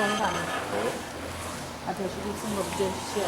中看啊，就是你生活比较小。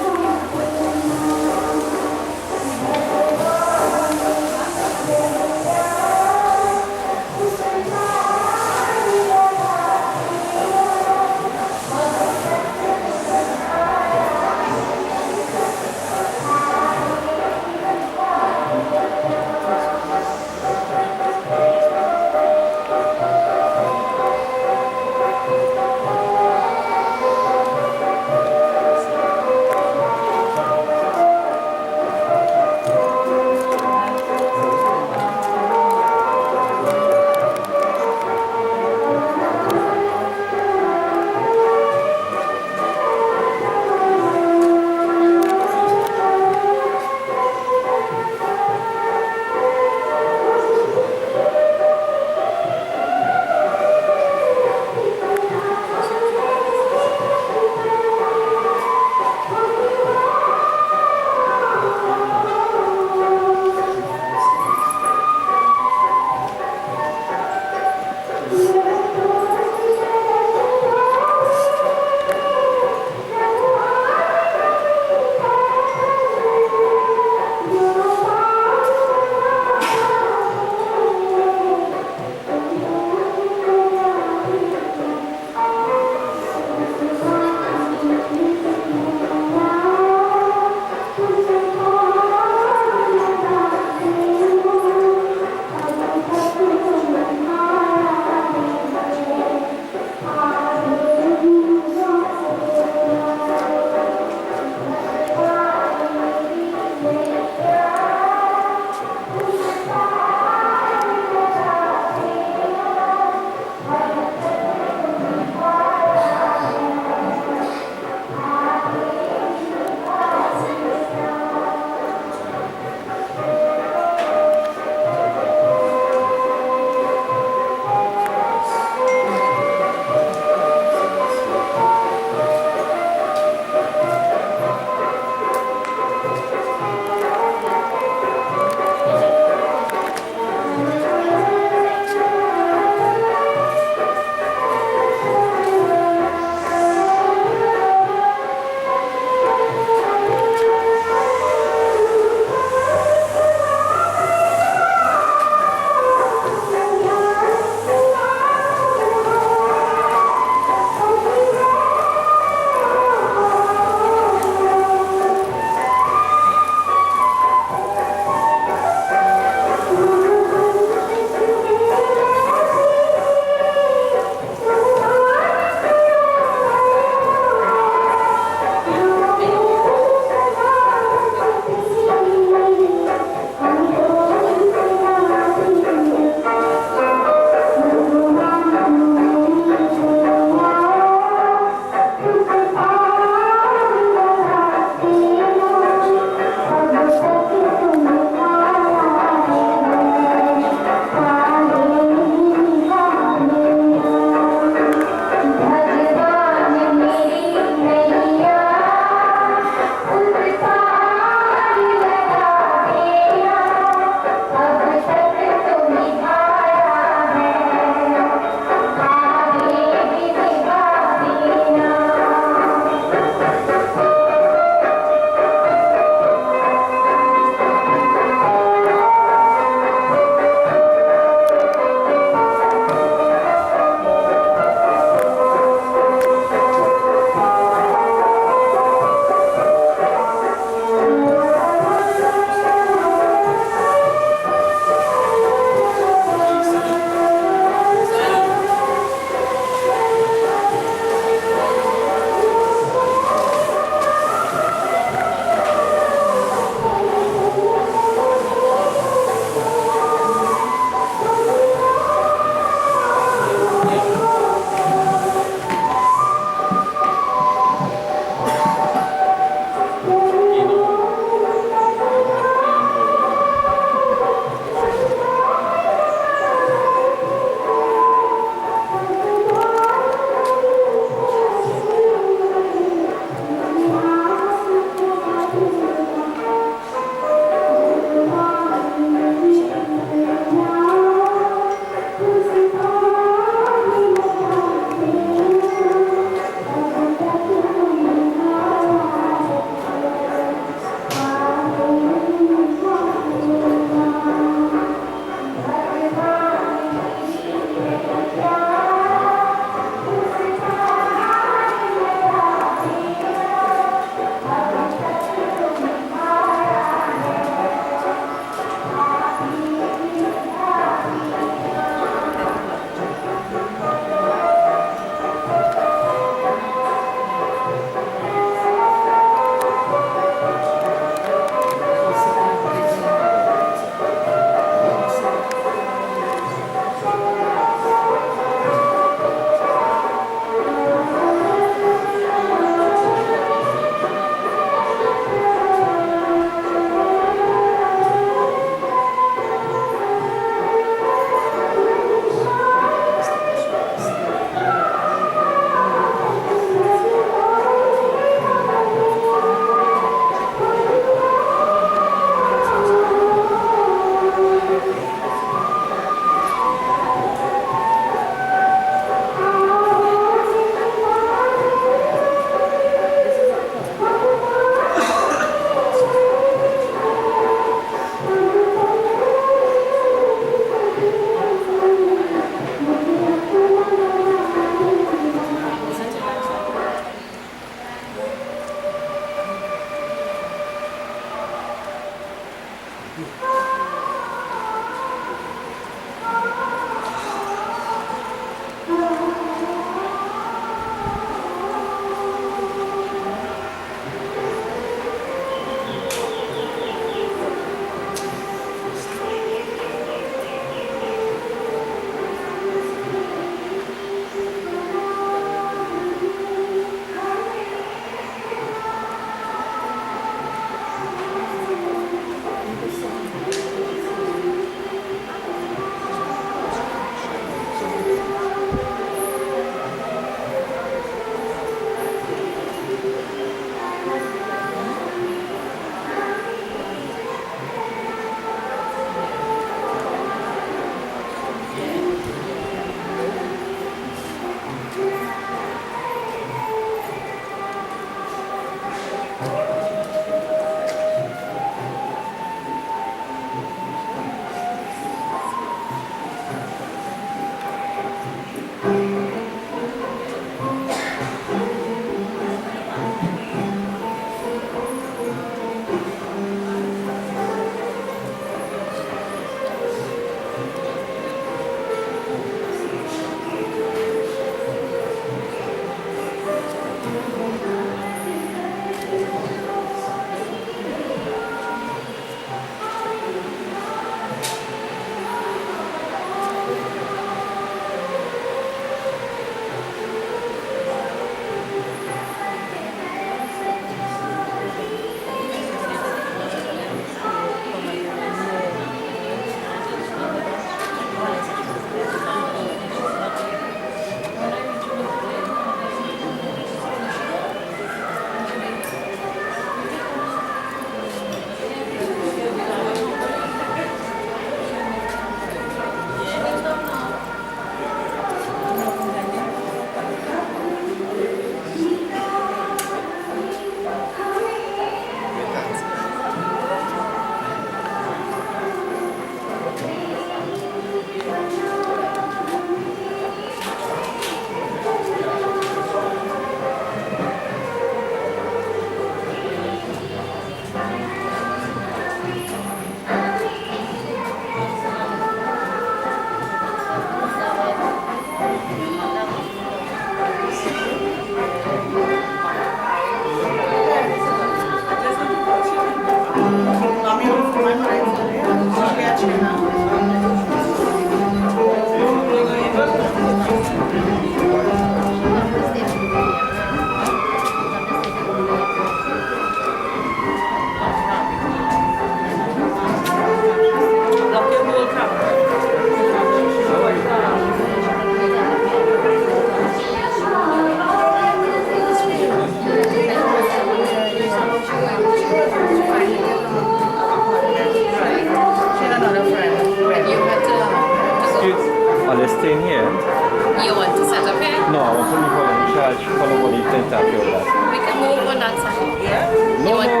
No, I was only calling in charge for nobody to interfere with that. We can move on that side. Yeah? No, no,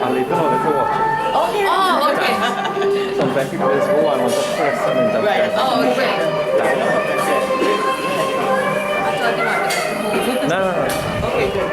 I'll leave it on if you watch it. Okay. Oh, okay. Sometimes people just go and want to press and interfere. Right. Oh, okay. I know what I said. I thought you wanted to move. No, no, no. Okay, good.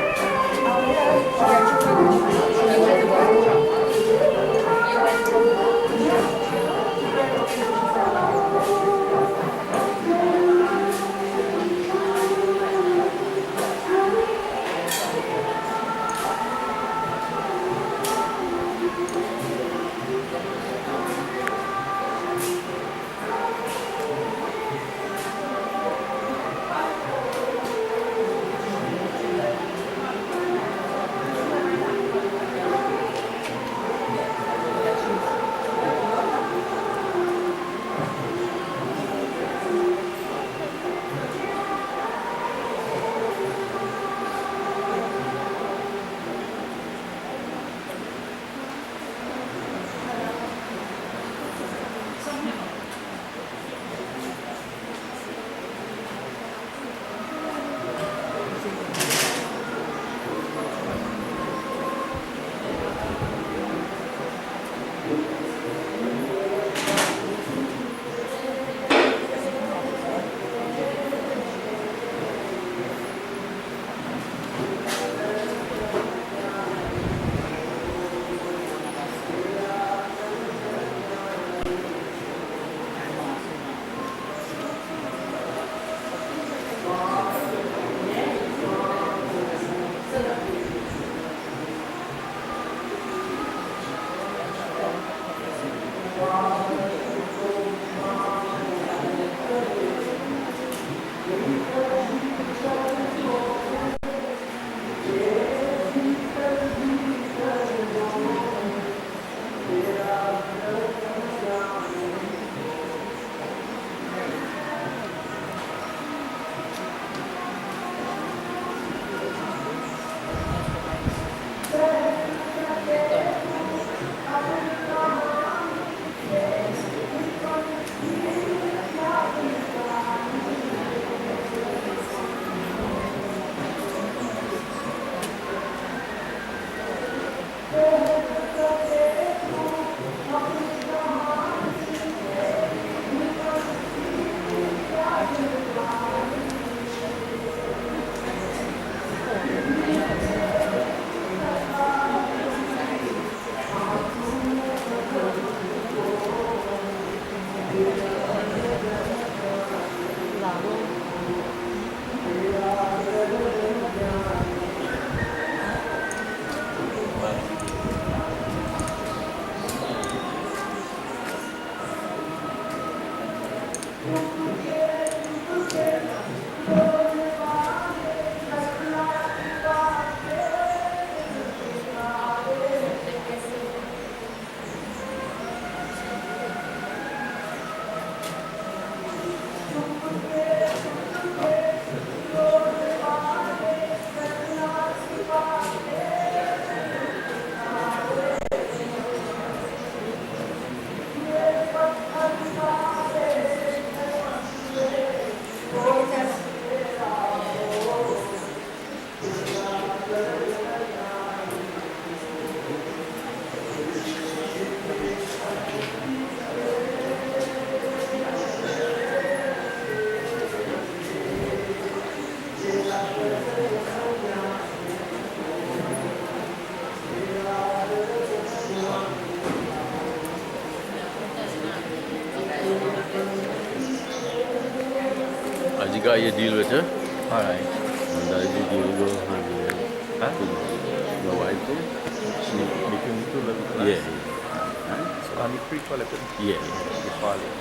As you got your deal with her, Alright. and as you deal with her, Huh? your wife, She making me to little class. yeah, Right? So I'm pre-qualified. yeah. The college.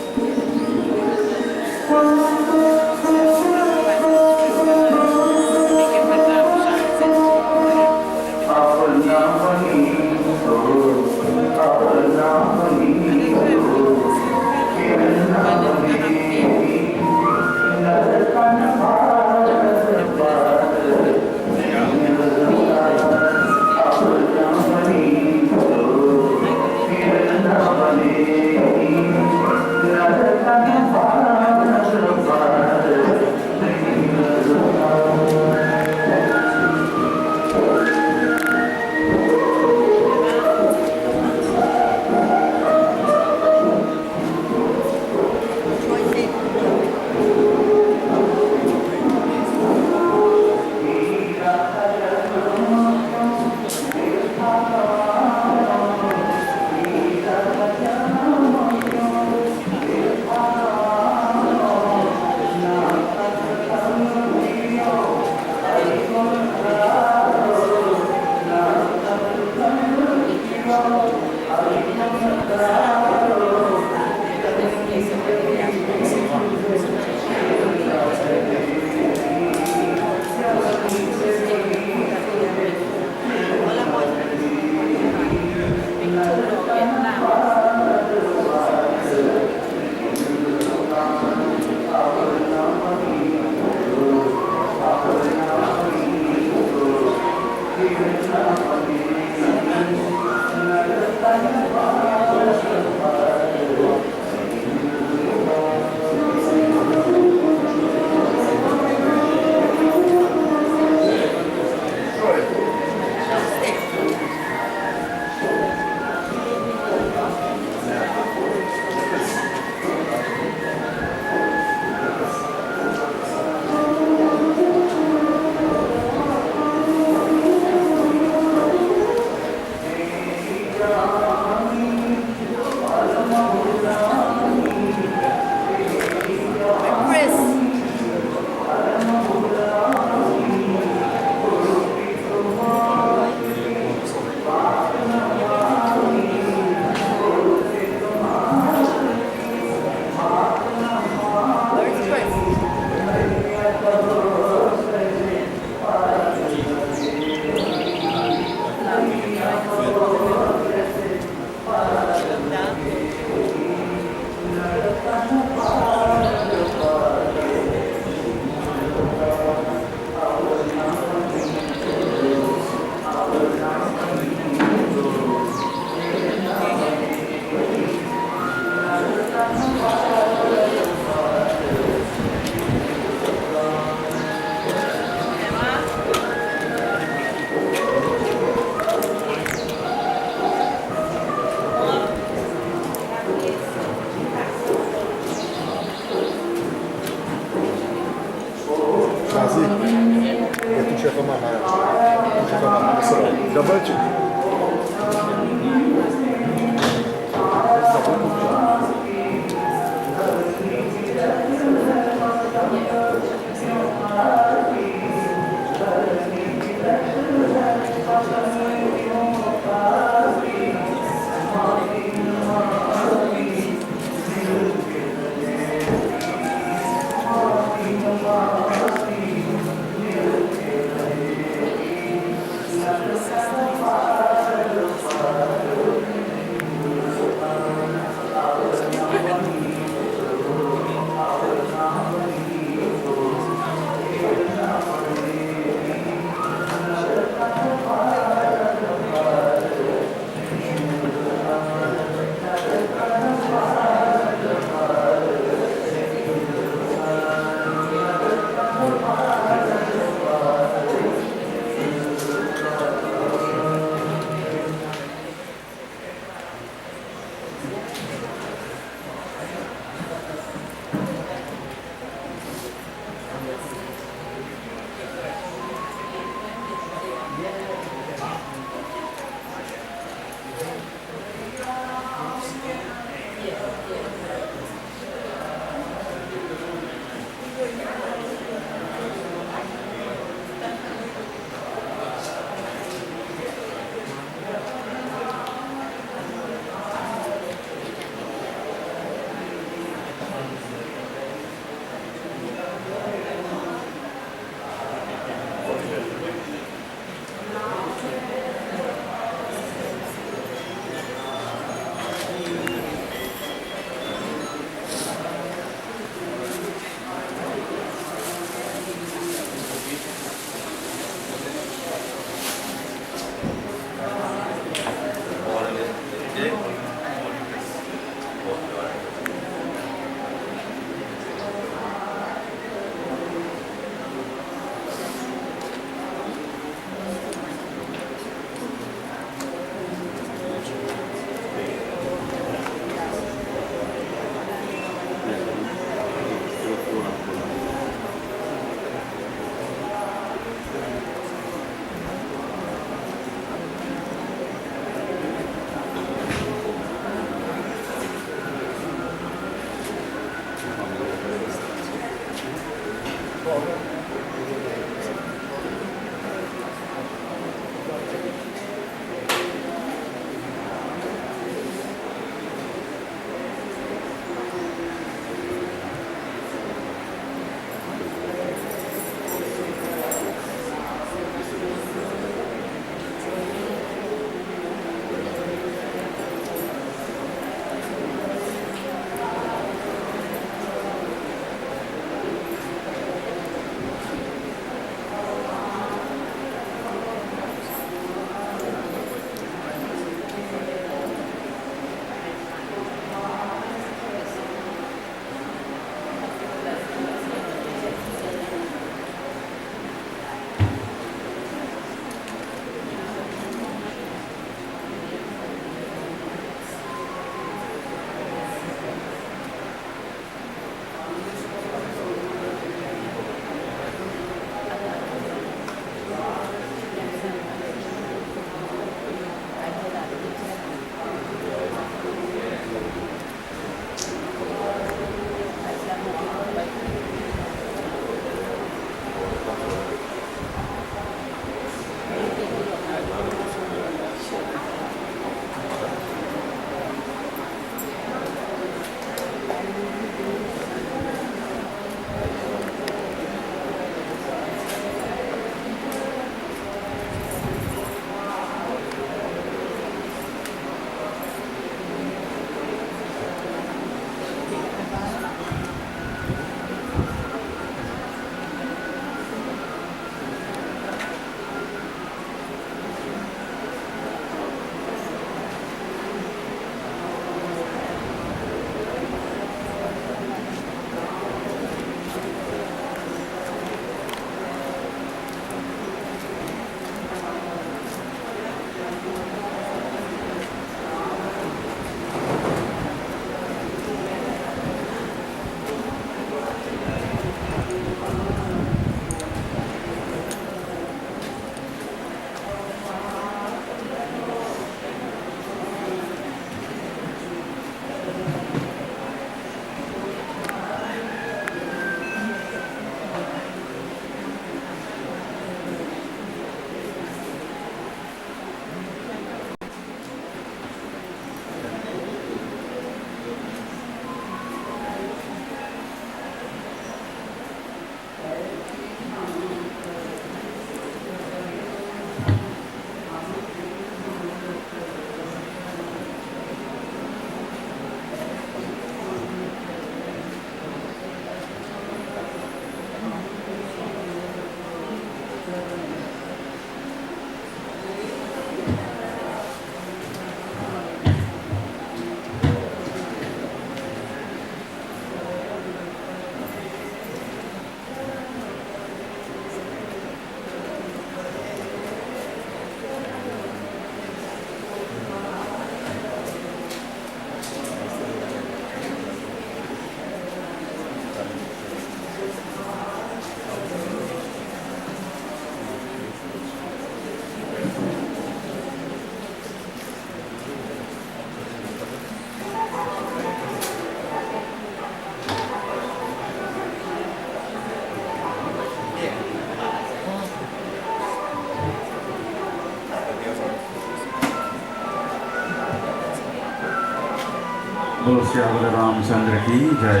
Shyamala Ramchandra ki jai.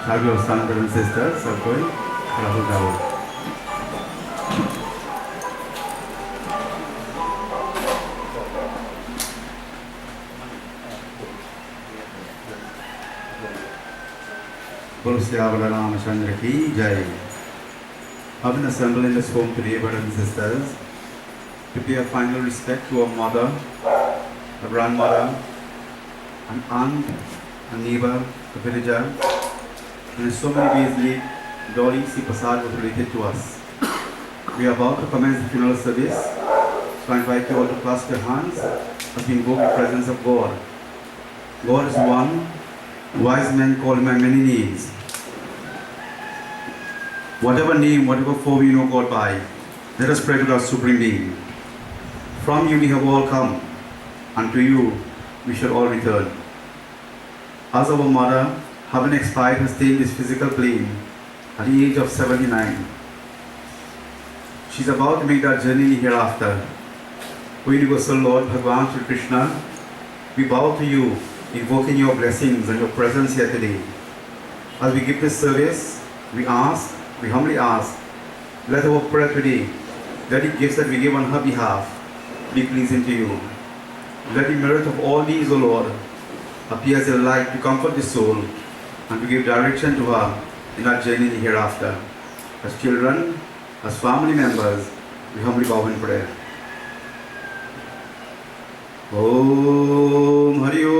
Shall we stand, brothers and sisters? Sab koi khada ho jao. Bolo Shyamala Ramchandra ki jai. I've been assembled in this home today, brothers and sisters, to pay a final respect to our mother, a grandmother, an aunt, a neighbor, a villager, and in so many ways late Dolly Seepersad was related to us. We are about to commence the funeral service, so I invite you all to clasp your hands as we invoke the presence of God. God is one, wise men call him by many names. Whatever name, whatever form we know God by, let us pray to our Supreme Being. From you we have all come, and to you we shall all return. As our mother, having expired, has stayed in this physical plane at the age of 79. She is about to make that journey hereafter. O Universal Lord Bhagavan Shri Krishna, we bow to you, invoking your blessings and your presence here today. As we give this service, we humbly ask, let our prayer today, let the gifts that we give on her behalf, be pleasing to you. Let the merit of all these, O Lord, appear as a light to comfort the soul and to give direction to her in our journey hereafter. As children, as family members, we humbly bow in prayer. Om Hari Om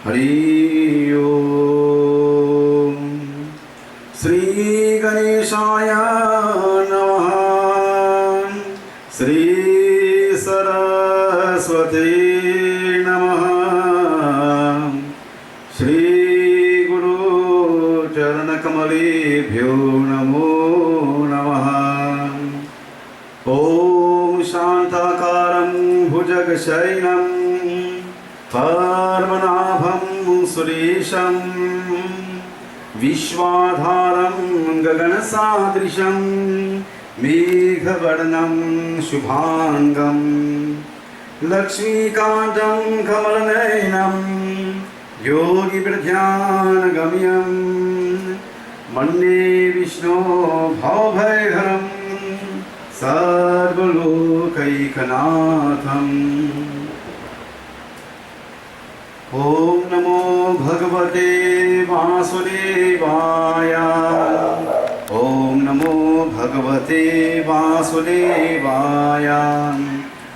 Hari Om Sri Ganeshaya Namaha Sri Saraswati Namaha Shri Guru Charana Kamalebhyo Namo Namaha Om Shantakaram Bhujagasainam Parmanabham Suresham Vishwadharam Gaganasadrisham Meghavarnam Shubhangam Lakshmikantam Kamalanainam Yogi Pradhyanagamyam Mande Vishnu Bhavabhayaharam Sarvalokaikhanatham Om Namo Bhagavate Vasudevaya Om Namo Bhagavate Vasudevaya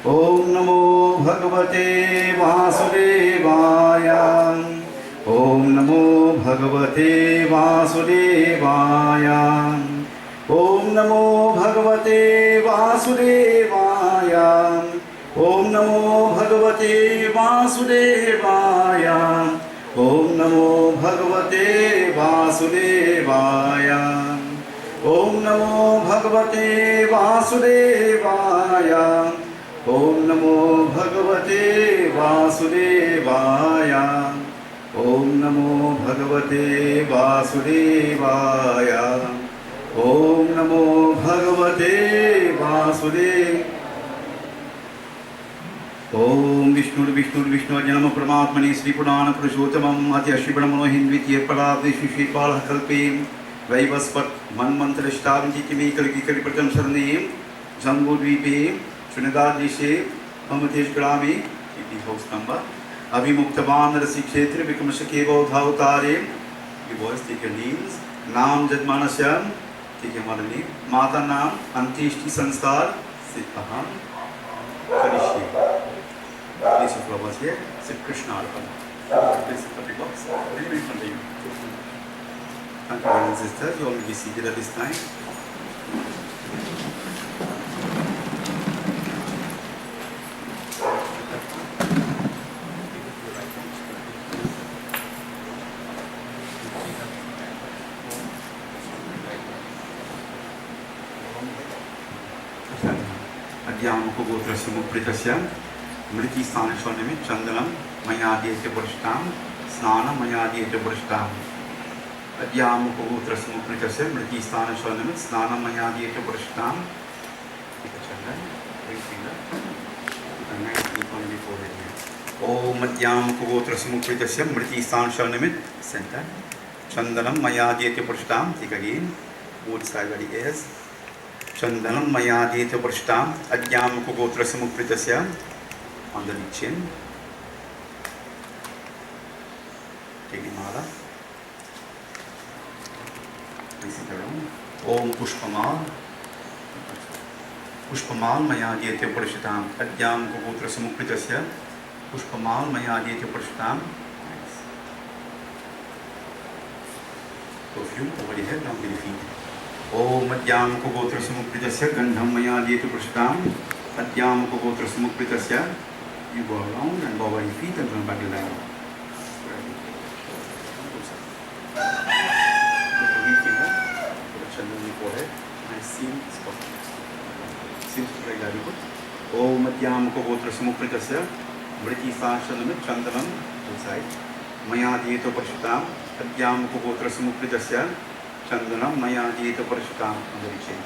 Om Namo Bhagavate Vasudevaya Om Namo Bhagavate Vasudevaya Om Namo Bhagavate Vasudevaya Om Namo Bhagavate Vasudevaya Om Namo Bhagavate Vasudevaya Om Namo Bhagavate Vasudevaya Om Namo Bhagavate Vasudevaya Om Namo Bhagavate Vasudevaya Om Namo Bhagavate Vasudevaya Om Vishnu Janama Paramatmani Sri Purana Purushottamam Ati Ashibramano Hindvitiya Paradeshu Shri Pala Kalpem Vaivaspat Manmantra Shtavanti Kimi Kalki Kalipratam Sarnayam Jambu Dvipe Trinidad Deshe Amatesh Grami It is house number Abhimuktavan Rasi Kshetra Vikamashakeva Udhavutare You boys take your names Naam Jadmanasya Take your mother name Mata Naam Antishti Sanskar Siddhaham Karishi Place of flowers here, sit Krishna Arpana. Place of the box, very very front of you. Thank you, brothers and sisters. You all will be seated at this time. Adhyamako Gotrasya Mupritasya Mriti Sthana Swarnami Chandanam Mayadiyatya Purishtam Snana Mayadiyatya Purishtam Adhyamako Gotrasya Mupritasya Mriti Sthana Swarnami Snana Mayadiyatya Purishtam Take a chandan, bring finger Om Madhyam Kugotra Samukritasya Mriti Stan Shalnimit center. Chandanam Mayadhyate Prashtam. Take again. Both side body is. Chandanam Mayadhyate Prashtam. Adhyam Kugotra Samukritasya. On the chin. Take the mala. Please sit around. Om Pushpamal. Pushpamal Mayadhyate Prashtam. Adhyam Kugotra Samukritasya. Pushpamal Mayadhyate Prashtam. Nice. Perfume over the head, down to the feet. Om Madhyam Kugotra Samukritasya Gandham Mayadhyate Prashtam. Adhyam Kugotra Samukritasya. You go around and go over your feet and turn back the line. Seems very good. Om Madhyam Kugotra Samukritasya. Mriti Sashanam Chandanam inside. Mayadhyate Prashtam. Adhyam Kugotra Samukritasya. Chandanam Mayadhyate Prashtam. On the chain.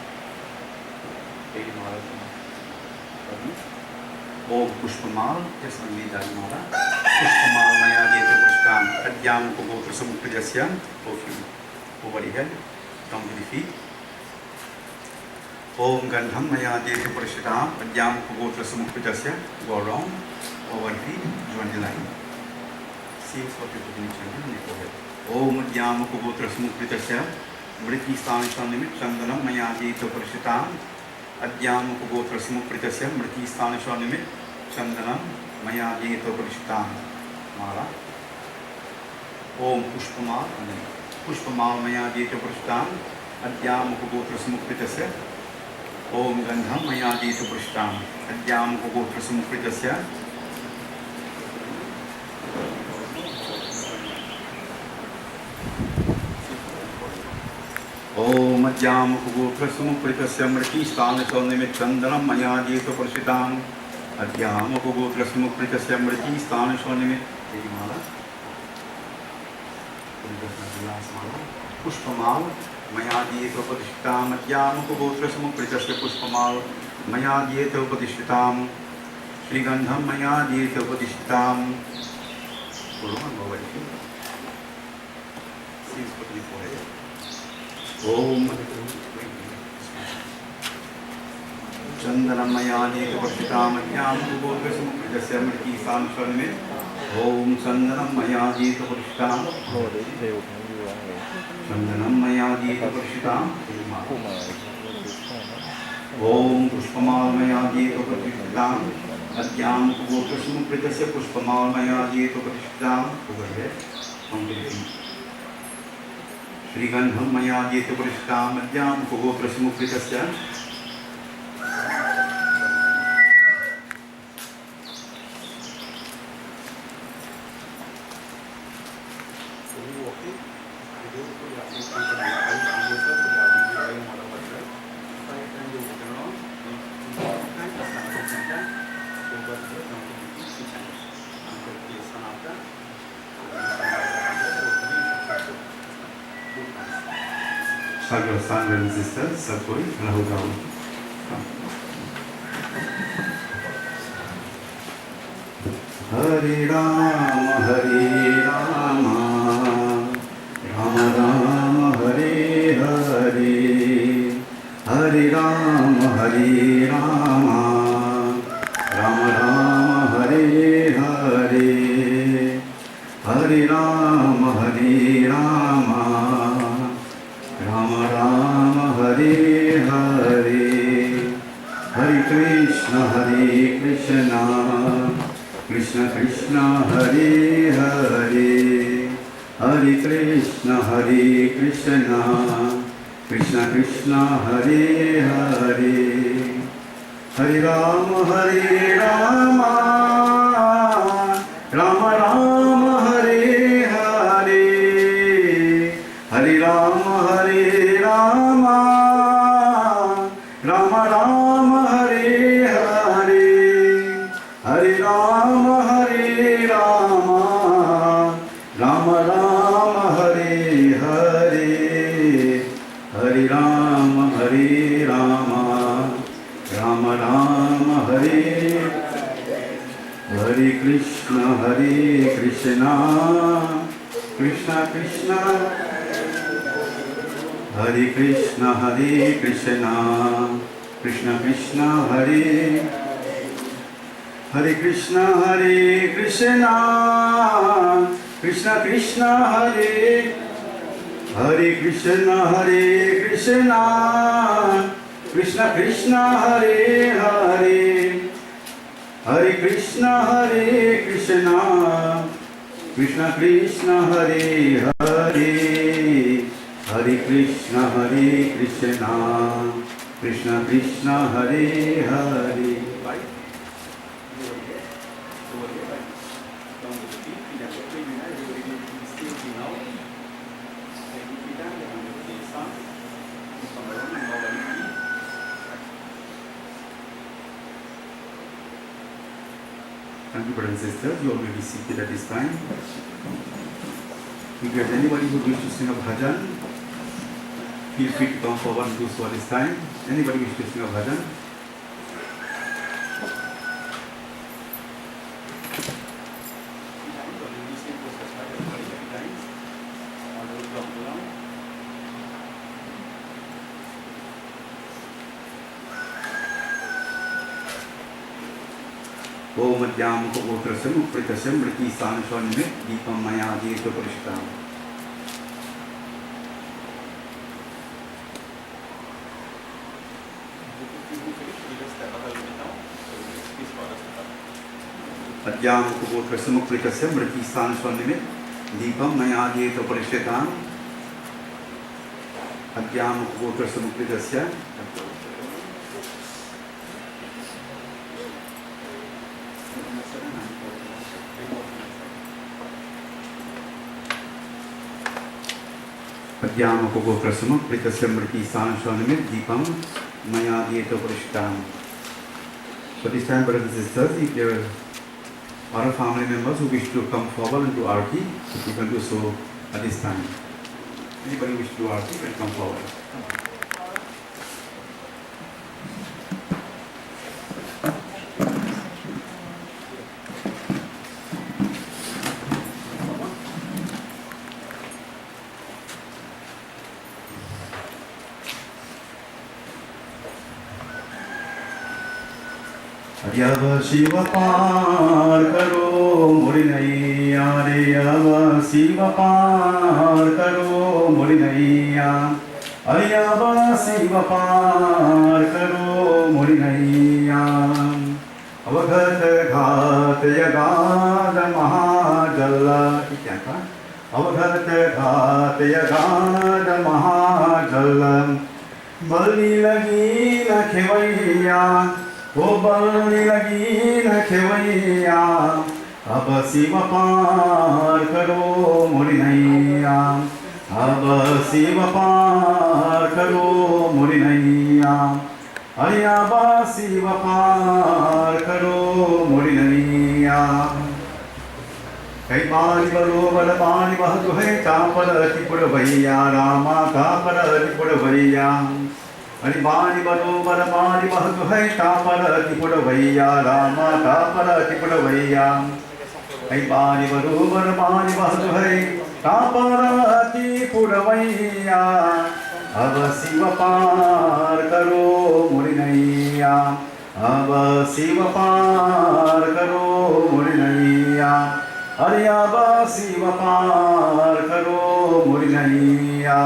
Om Pushpamal. Just only that mala. Pushpamal Mayadhyate Prashtam. Adhyam Kugotra Samukritasya. Perfume. Over the head. Down to the feet. Om Gandham Mayadhyate Prashtam. Adhyam Kugotra Samukritasya. Go around. Over feet, join the line. Seems what you put in the forehead. Om Madhyam Kugotra Samukritasya. Mriti Stan Shalnimit Chandanam Mayadhyate Prashtam. Adhyam Kugotra Samukritasya. Mriti Stan Shalnimit Chandanam Mayadhyate Prashtam. Mala. Om Pushpamal. Pushpamal Mayadhyate Prashtam. Adhyam Kugotra Samukritasya. Om Gandham Mayadhyate Prashtam. Adhyam Kugotra Samukritasya. Om Madhyam Kugotra Samukritasya Mriti Stan Shalnimit Chandanam Mayadhyate Prashtam. Adhyam Kugotra Samukritasya Mriti Stan Shalnimit. Pushpamal Mayadhyate Prashtam. Adhyam Kugotra Samukritasya Pushpamal Mayadhyate Prashtam. Shri Gandham Mayadhyate Prashtam. Om Chandanam Mayadhyate Prashtam. Adhyam Kugotra Samukritasya Mriti Stan Shalnimit. Om Chandanam Mayadhyate Prashtam. Chandanam Mayadhyate Prashtam. Om Pushpamal Mayadhyate Prashtam. Adhyam Kugotra Samukritasya Pushpamal Mayadhyate Prashtam. Over here, on the feet. Shri Gandham Mayadhyate Prashtam. Adhyam Kugotra Samukritasya. Your son and sister, Satori, Rahul Gaul. Hare Rama, Hare Rama, Rama Rama, Hare Hare, Hare Rama, Hare Rama, Rama Rama, Hare Hare, Hare Rama, Hare Rama. Rama Rama Hare Hare, Hare Krishna Krishna Krishna Hare Hare, Hare Krishna Krishna Krishna Hare Hare, Hare Rama Rama Rama Hare Hare, Hare Rama Rama, Rama Rama Hare Hare, Hare Rama Rama, Rama Rama Hare Hare, Hare Rama Rama, Rama Rama Hare. Hare Krishna Krishna Krishna Hare Krishna Krishna Krishna Hare Krishna Krishna Krishna Hare Krishna Krishna Krishna Hare Hare Krishna Krishna Krishna Krishna Hare Hare Krishna Krishna Krishna Hare Hare. Thank you, brothers and sisters. You all may be seated at this time. If there is anybody who wishes to sing a bhajan, feel free to come forward and do so at this time. Anybody wish to sing a bhajan? Om Madhyam Kogotrasam Upritasam Briti Sanaswanimit Deepam Maya Dita Parishtam. Madhyam Kogotrasam Upritasam Briti Sanaswanimit Deepam Maya Dita Parishtam. Madhyam Kogotrasam Upritasam Madhyam Kogotrasam Upritasam Briti Sanaswanimit Deepam Maya Dita Parishtam. So this time, brothers and sisters, if there are family members who wish to come forward and do Arti, you can do so at this time. Anybody wish to do Arti can come forward. अब शिव पार करो मुड़ी नैया रे अब शिव पार करो मुड़ी नैया अरे अब शिव पार करो मुड़ी नैया अवघत घात यगाद महाजल क्या था अवघत घात यगाद महाजल बलि लगी न खेवैया वो बलि लगी न खेवैया अब शिव पार करो मुड़ी नैया अब शिव पार करो मुड़ी नैया अरे अब शिव पार करो मुड़ी नैया कई पानी बरोबर पानी बह दुहे चापल त्रिपुर भैया रामा कापल त्रिपुर भैया अरे पानी बरोबर पानी बह दुहे चापल त्रिपुर भैया रामा कापल त्रिपुर भैया कई पानी बरोबर पानी बह दुहे चापल त्रिपुर भैया अब शिव पार करो मुड़ी नैया अब शिव पार करो मुड़ी नैया अरे अब शिव पार करो मुड़ी नैया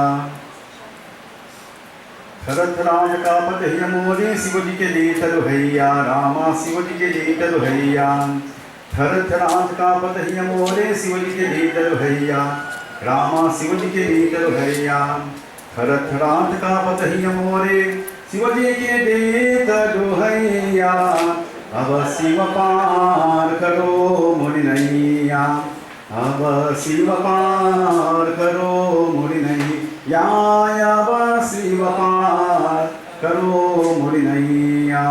शरद राज का पद मोरे शिव जी के लेत दुहैया रामा शिव जी के लेत दुहैया शरद राज का पद मोरे शिव जी के लेत दुहैया रामा शिव जी के लेत दुहैया शरद राज का पद मोरे शिव जी के लेत दुहैया अब शिव पार करो मुड़ी नैया अब शिव पार करो मुड़ी नैया अब शिव पार करो मुड़ी नैया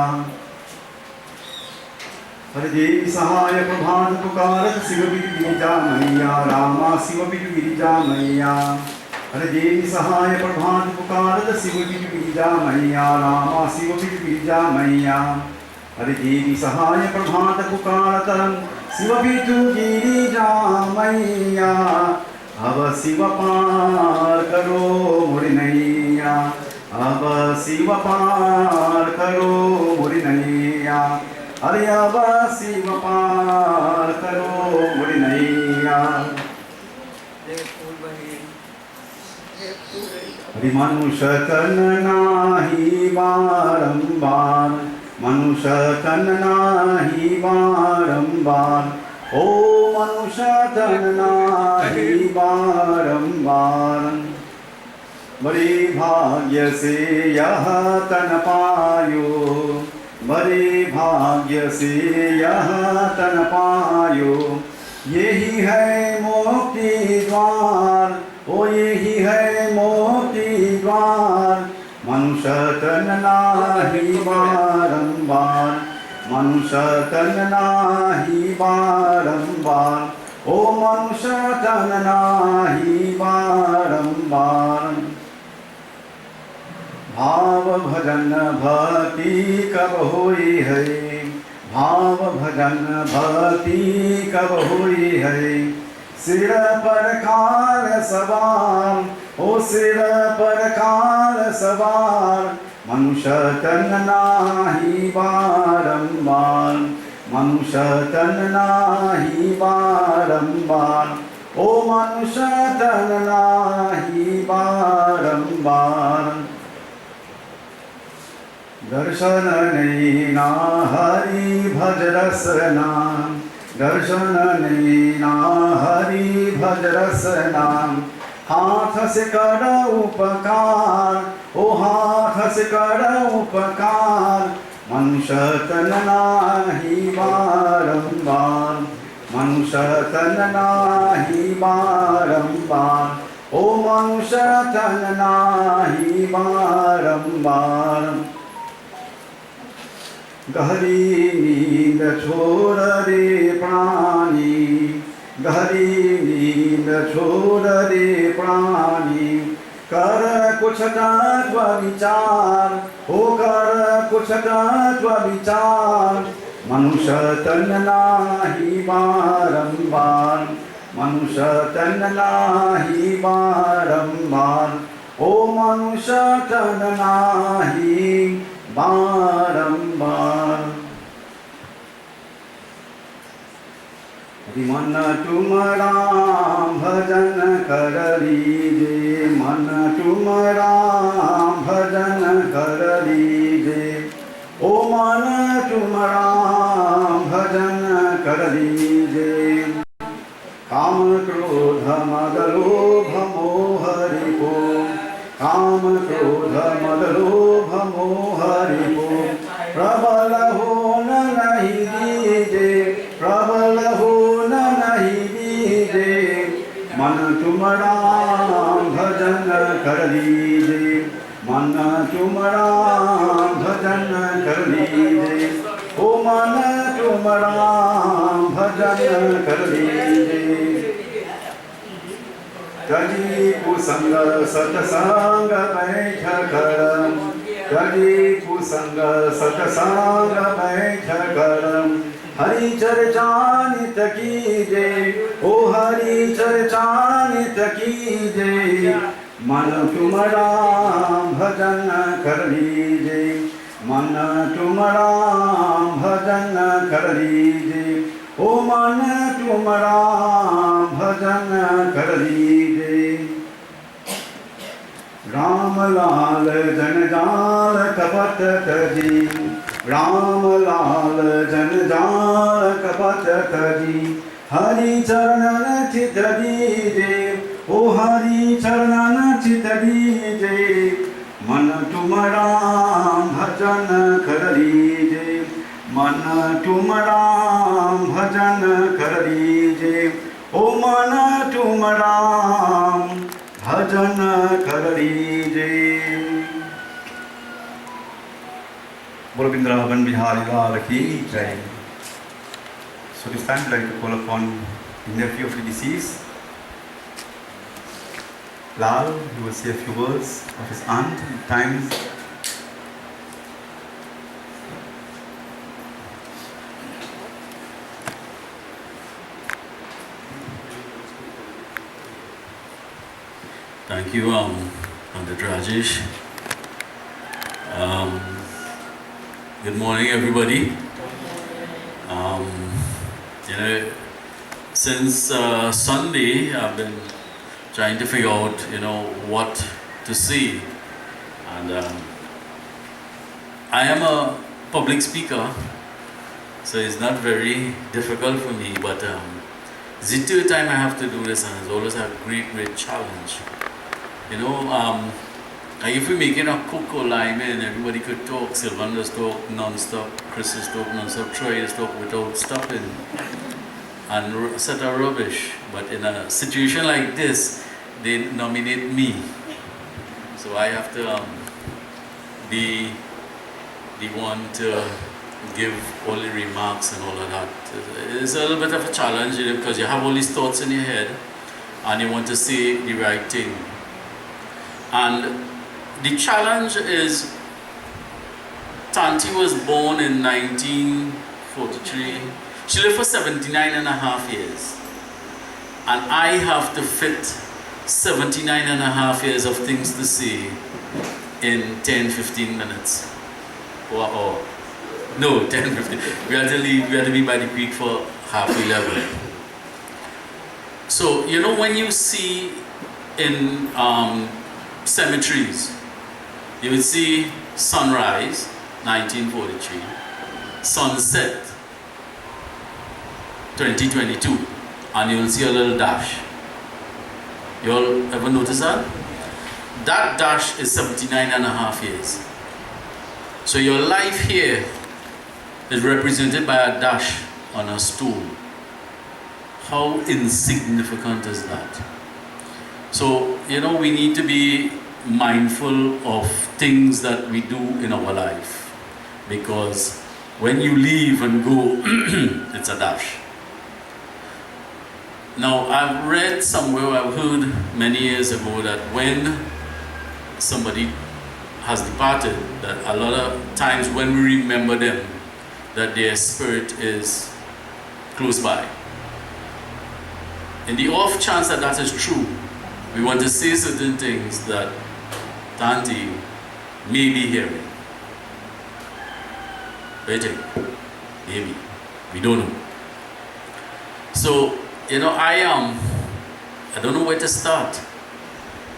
हरे देवी सहाय प्रभात पुकारत शिव गिरिजा मैया रामा शिव गिरिजा मैया हरे देवी सहाय प्रभात पुकारत शिव गिरिजा मैया रामा शिव गिरिजा मैया हरे देवी सहाय प्रभात पुकारत शिव पितु गिरिजा मैया अब शिव पार करो मुरी नैया अब शिव पार करो मुरी नैया अरे अब शिव पार करो मुरी नैया हरि मनुष्य तन नाही बारंबार मनुष्य तन नाही बारंबार ओ मनुष्य तन नाही बारंबार बड़े भाग्य से यह तन पायो बड़े भाग्य से यह तन पायो यही है मुक्ति द्वार ओ यही है मुक्ति द्वार मनुष्य तन नाही बारंबार मनुष्य तन नाही बारंबार ओ मनुष्य तन नाही बारंबार भाव भजन भक्ति कब होई है भाव भजन भक्ति कब होई है सिर पर काल सवार ओ सिर पर काल सवार मनुष्य तन नाही बारंबार मनुष्य तन नाही बारंबार ओ मनुष्य तन नाही बारंबार दर्शन नैना हरि भज रसना दर्शन नैना हरि भज रसना हाथ से कर उपकार ओ हाथ से कर उपकार मनुष्य तन नाही बारंबार मनुष्य तन नाही बारंबार ओ मनुष्य तन नाही बारंबार गहरी नींद छोड़ रे प्राणी गहरी नींद छोड़ रे प्राणी कर कुछ तत्व विचार हो कर कुछ तत्व विचार मनुष्य तन नाही बारंबार मनुष्य तन नाही बारंबार ओ मनुष्य तन नाही बारंबार मन तुम राम भजन कर लीजे मन तुम राम भजन कर लीजे ओ मन तुम राम भजन कर लीजे काम क्रोध मद लोभ मोह रिपो काम क्रोध मद लोभ मोह रिपो प्रबल हो न नहीं दीजे प्रबल हो न नहीं दीजे मन तुम राम भजन कर लीजे मन तुम राम भजन कर लीजे ओ मन तुम राम भजन कर लीजे तजी कुसंग सतसंग बैठ कर तजी कुसंग सतसंग बैठ कर हरि चर्चा नित कीजे ओ हरि चर्चा नित कीजे मन तुम राम भजन कर लीजे मन तुम राम भजन कर लीजे ओ मन तुम राम भजन कर लीजे राम लाल जनजाल कपट तजी राम लाल जनजाल कपट तजी हरि चरणन चित दीजे ओ हरि चरणन चित दीजे मन तुम राम भजन कर लीजे मन तुम राम भजन कर लीजे ओ मन तुम राम भजन कर लीजे बोलो वृंदावन बिहारी लाल की जय। So this time I'd like to call upon the nephew of the deceased, Lal, who will say a few words of his aunt at times. Thank you, Pandit Rajesh. Good morning, everybody. You know, since Sunday, I've been trying to figure out, what to say. And I am a public speaker, so it's not very difficult for me, but it's the third time I have to do this, and it's always a great, great challenge. Like if we make it a cocoa lime and everybody could talk, Sylvan does talk non-stop, Chris does talk non-stop, Troy does talk without stopping, and set a rubbish. But in a situation like this, they nominate me. So I have to be the one to give all the remarks and all of that. It's a little bit of a challenge, because you have all these thoughts in your head and you want to say the right thing. And the challenge is, Tanti was born in 1943. She lived for 79 and a half years. And I have to fit 79 and a half years of things to say in 10, 15 minutes. No, 10, 15. We had to leave, we had to be by the creek for 11:30. So, when you see in cemeteries, you will see sunrise, 1943, sunset, 2022, and you will see a little dash. You all ever notice that? That dash is 79 and a half years. So your life here is represented by a dash on a stool. How insignificant is that? So, we need to be mindful of things that we do in our life, because when you leave and go, it's a dash. Now, I've read somewhere, I've heard many years ago, that when somebody has departed, that a lot of times when we remember them, that their spirit is close by. In the off chance that that is true, we want to say certain things that Tanti may be hearing. Waiting. Maybe. We don't know. So, I don't know where to start,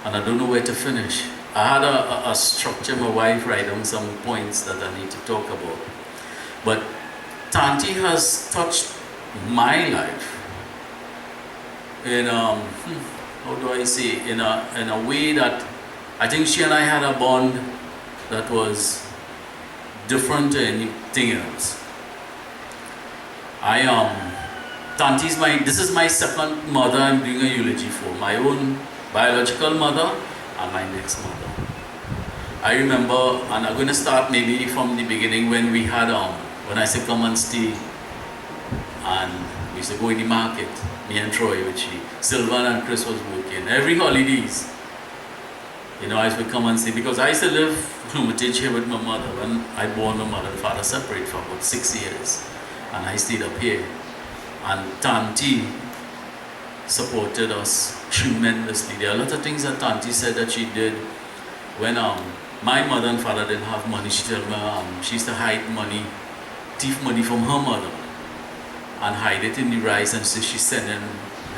and I don't know where to finish. I had a structure, my wife write down some points that I need to talk about. But Tanti has touched my life in, how do I say, in a way that I think she and I had a bond that was different to anything else. This is my second mother I'm doing a eulogy for. My own biological mother and my next mother. I remember, and I'm going to start maybe from the beginning, when we had, when I said come and stay, and we used to go in the market, me and Troy, which Sylvan and Chris was working. Every holidays, I used to come and stay, because I used to live here with my mother. When I born, my mother and father separated for about 6 years, and I stayed up here. And Tanti supported us tremendously. There are a lot of things that Tanti said that she did when my mother and father didn't have money. She told me she used to hide money, thief money from her mother, and hide it in the rice, and so she sent in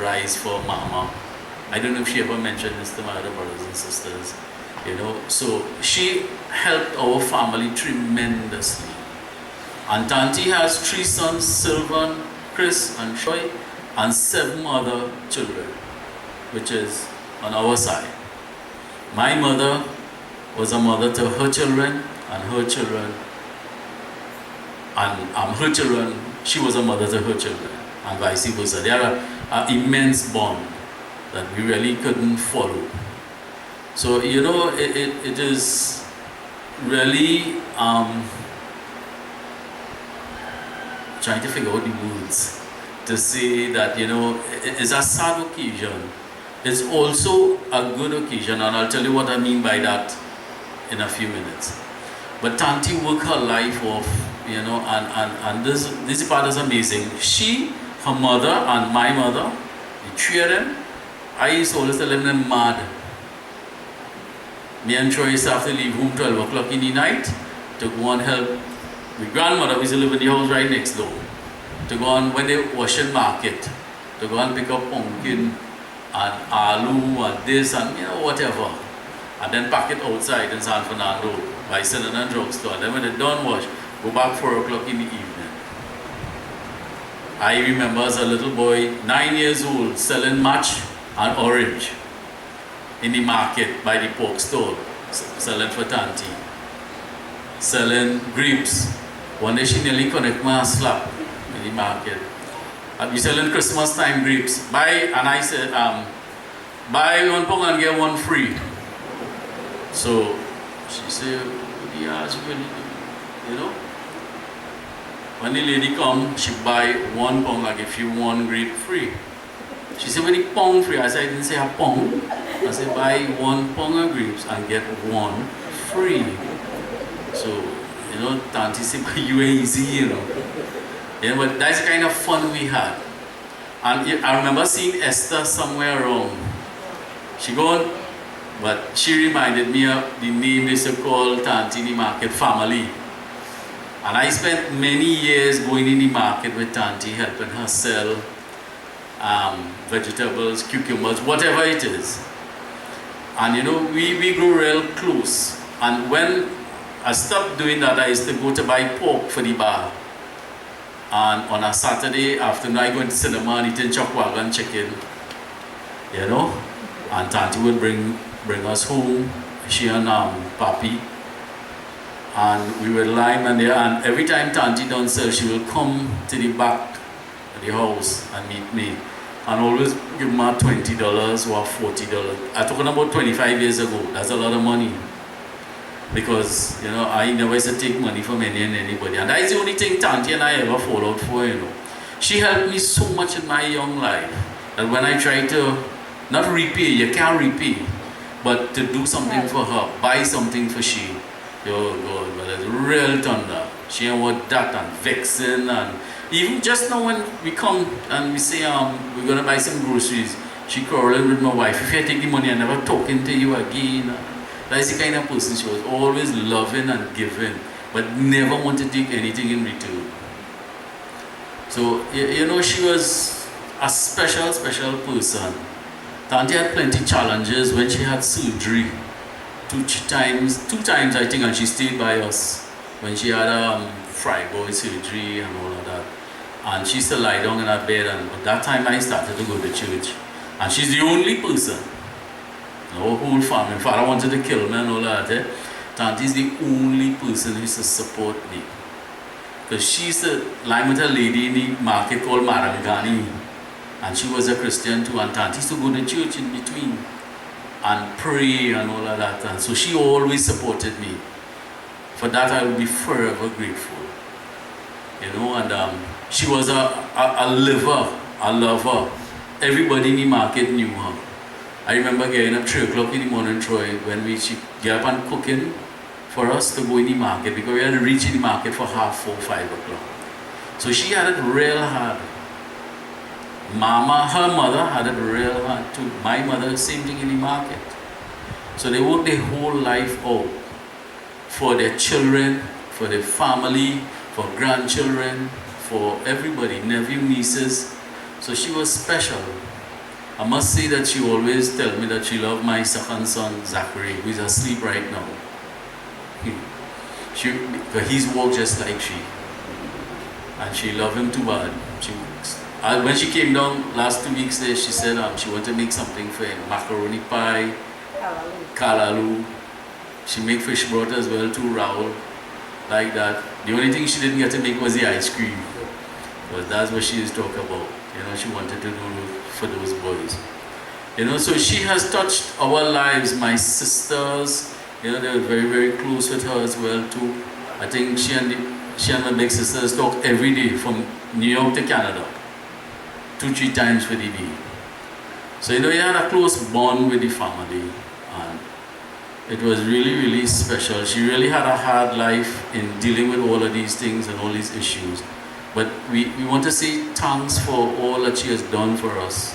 rice for mama. I don't know if she ever mentioned this to my other brothers and sisters, So she helped our family tremendously. And Tanti has 3 sons, Sylvan, Chris and Troy, and 7 other children, which is on our side. My mother was a mother to her children, and her children, and her children, she was a mother to her children, and vice versa. They are an immense bond that we really couldn't follow. So, it is really trying to figure out the words to say that, it's a sad occasion. It's also a good occasion, and I'll tell you what I mean by that in a few minutes. But Tanti worked her life off, and this part is amazing. She, her mother, and my mother, the 3 of them, I used to always tell them they're mad. Me and Troy used to have to leave home 12 o'clock in the night to go and help my grandmother, who used to live in the house right next door, to go on when they washing market, to go and pick up pumpkin and aloo and this and whatever, and then pack it outside in San Fernando by selling a drugstore. Then when they done wash, go back 4 o'clock in the evening. I remember as a little boy, 9 years old, selling match and orange in the market by the pork stall, selling for Tanti. Selling grapes. One day she nearly connect me and slap in the market. I'll be selling Christmas time grapes. Buy, and I said, buy 1 pound and get 1 free. So she said, yeah, she really do, When the lady come, she buy 1 pound, I give you 1 grape free. She said, "When the pound free?" I said, "I didn't say a pound. I said, buy 1 pound of grapes and get 1 free." So, Tanti said, you ain't easy, but that's the kind of fun we had. And I remember seeing Esther somewhere around. She gone, but she reminded me of the name they used to call Tanti in the market, family. And I spent many years going in the market with Tanti, helping her sell vegetables, cucumbers, whatever it is. And we grew real close. And when I stopped doing that, I used to go to buy pork for the bar. And on a Saturday afternoon, I go into cinema and eating chuck wagon chicken. And Tanti would bring us home, she and Papi. And we would lie in there, and every time Tanti done sell, she will come to the back of the house and meet me. And always give me $20 or $40. I'm talking about 25 years ago. That's a lot of money. Because, I never used to take money from anybody. And that's the only thing Tanti and I ever fall out for, She helped me so much in my young life that when I try to, not repay, you can't repay, but to do something for her, buy something for she. Oh God, but it's real thunder. She ain't what that and vexing, and even just now when we come and we say we're gonna buy some groceries, she quarreling with my wife. If you take the money, I'm never talking to you again. That's the kind of person she was, always loving and giving, but never want to take anything in return. So she was a special person. Tanti had plenty challenges when she had surgery. Two times I think, and she stayed by us when she had fibroid surgery and all of that. And she used to lie down in her bed, and at that time I started to go to church. And she's the only person, our whole family. Father wanted to kill me and all that. Tanti is the only person who used to support me. Because she used to lie with a lady in the market called Marangani. And she was a Christian too, and Tanti used to go to church in between and pray and all of that. And so she always supported me. For that I will be forever grateful. And she was a liver, a lover. Everybody in the market knew her. I remember getting up 3 o'clock in the morning, Troy, when she get up and cooking for us to go in the market, because we had to reach in the market for 4:30, 5 o'clock. So she had it real hard. Mama, her mother, had it real hard too. My mother, same thing in the market. So they worked their whole life out for their children, for their family, for grandchildren, for everybody, nephew, nieces. So she was special. I must say that she always tell me that she loved my second son, Zachary, who is asleep right now. Because he's walked just like she. And she loved him too bad. When she came down last 2 weeks there, she said she wanted to make something for him. Macaroni pie, kalalu. She made fish broth as well too, Raul. Like that. The only thing she didn't get to make was the ice cream. But that's what she is talking about. She wanted to do for those boys. So she has touched our lives. My sisters, they were very, very close with her as well too. I think she and my big sisters talk every day from New York to Canada. 2-3 times for the day. So you had a close bond with the family, and it was really, really special. She really had a hard life in dealing with all of these things and all these issues. But we want to say thanks for all that she has done for us.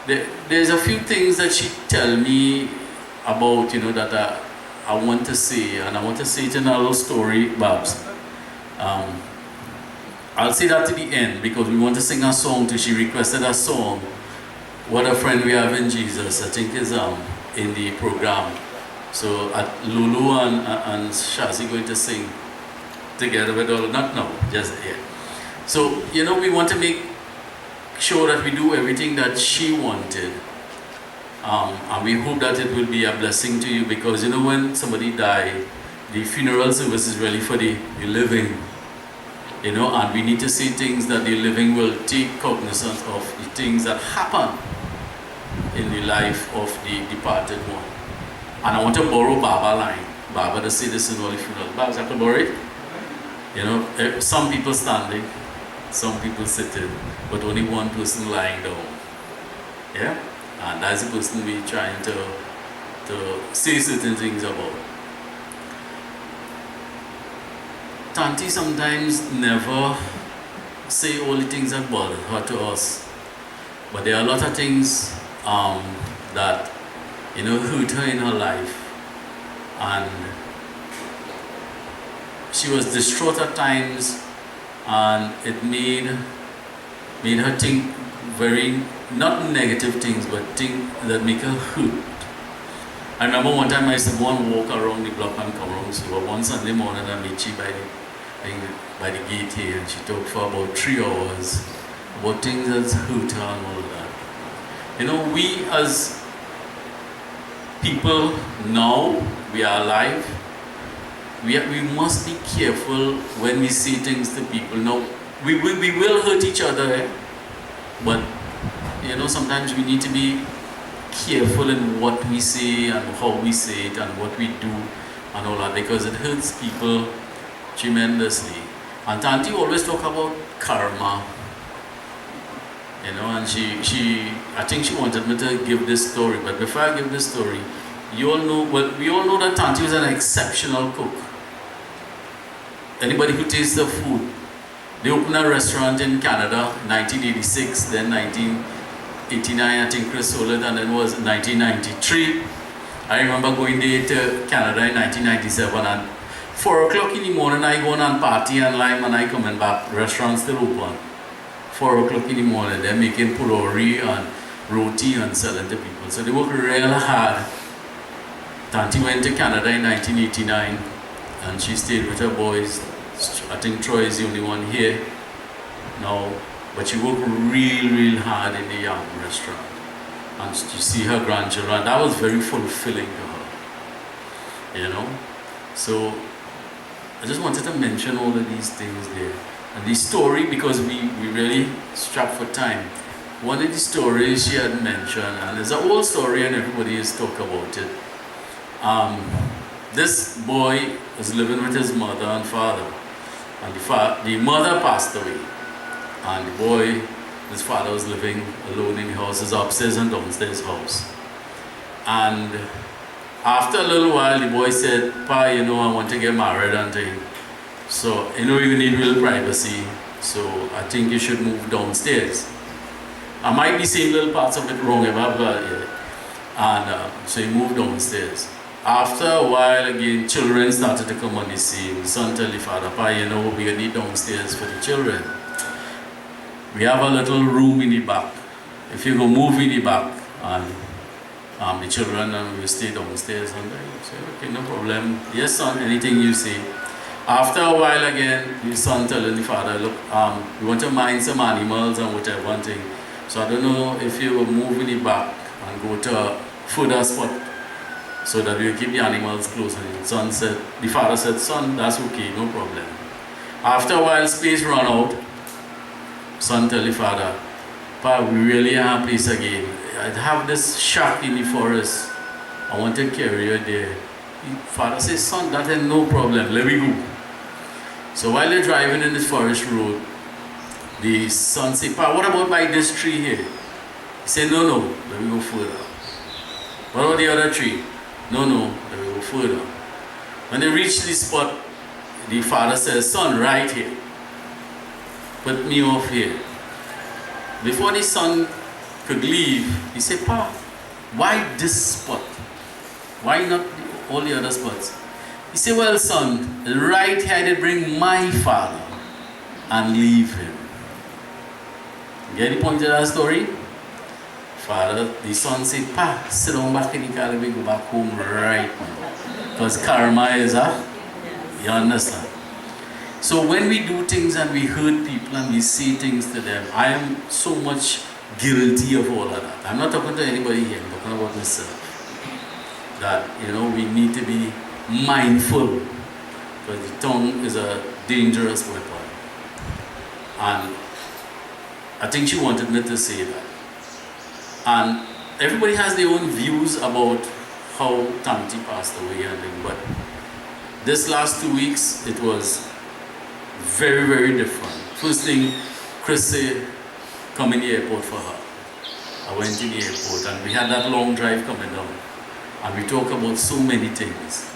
There's a few things that she tell me about, that I want to say, and I want to say it in a little story, Babs. I'll say that to the end because we want to sing a song too. She requested a song, What a Friend We Have in Jesus, I think is in the program. So Lulu and Shazi going to sing together with all, not now, just here. So, we want to make sure that we do everything that she wanted. And we hope that it will be a blessing to you because, when somebody died, the funeral service is really for the living. And we need to say things that the living will take cognizance of the things that happen in the life of the departed one. And I want to borrow Baba line. Baba to say this in all the funeral. Baba, I can borrow it? Some people standing, some people sitting, but only one person lying down. Yeah? And that's the person we're trying to say certain things about. Tanti sometimes never say all the things that bother her to us. But there are a lot of things that, hurt her in her life. And she was distraught at times, and it made her think very, not negative things, but things that make her hurt. I remember one time I used to go and walk around the block and come around. So one Sunday morning I met she by the gate here, and she talked for about 3 hours about things that hurt her and all that. We as people now, we are alive. We must be careful when we say things to people. Now, we will hurt each other, but sometimes we need to be careful in what we say and how we say it and what we do and all that, because it hurts people tremendously. And Tanti always talk about karma, and I think she wanted me to give this story, but before I give this story, we all know that Tanti was an exceptional cook. Anybody who tastes the food, they opened a restaurant in Canada in 1986, then 1989, I think Chris sold it, and then was 1993. I remember going there to Canada in 1997, and 4 o'clock in the morning I go on party and lime, and I coming back, restaurant still open. 4 o'clock in the morning, they're making pulori and roti and selling to people. So they work real hard. Tanti went to Canada in 1989, and she stayed with her boys. I think Troy is the only one here now, but she worked real hard in the restaurant. And to see her grandchildren, that was very fulfilling to her. So I just wanted to mention all of these things there. And the story, because we really strapped for time. One of the stories she had mentioned, and it's an old story and everybody has talked about it. This boy was living with his mother and father. And the mother passed away. And the boy, his father was living alone in the house, his upstairs and downstairs house. And after a little while, the boy said, "Pa, I want to get married and thing. So, you need real privacy. So, I think you should move downstairs." I might be saying little parts of it wrong, and so he moved downstairs. After a while, again, children started to come on the scene. The son told the father, "Pa, we need downstairs for the children. We have a little room in the back. If you go move in the back, and the children will stay downstairs." And I said, "Okay, no problem. Yes, son, anything you say." After a while again, the son telling the father, "Look, we want to mind some animals and whatever one thing. So I don't know if you will move in the back and go to a further spot so that we'll keep the animals close." And the father said, "Son, that's okay, no problem." After a while, space ran out. Son tell the father, "Pa, we really have a place again. I have this shack in the forest. I want to carry you there." The father says, "Son, that is no problem, let me go." So while they're driving in this forest road, the son said, "Pa, what about by this tree here?" He said, No, let me go further." "What about the other tree?" No, let me go further." When they reached the spot, the father says, "Son, right here. Put me off here." Before the son could leave, he said, "Pa, why this spot? Why not all the other spots? He said, well, son, right here I did bring my father and leave him. Get the point of that story? Father, the son said, Pa, sit down back in the car, we go back home right now. Because karma is a, you understand? So when we do things and we hurt people and we say things to them, I am so much guilty of all of that. I'm not talking to anybody here, I'm talking about myself. That, we need to be mindful, because the tongue is a dangerous weapon. And I think she wanted me to say that. And everybody has their own views about how Tanti passed away and things, but this last 2 weeks, it was very, very different. First thing, Chris said, come in the airport for her. I went in the airport and we had that long drive coming down. And we talked about so many things.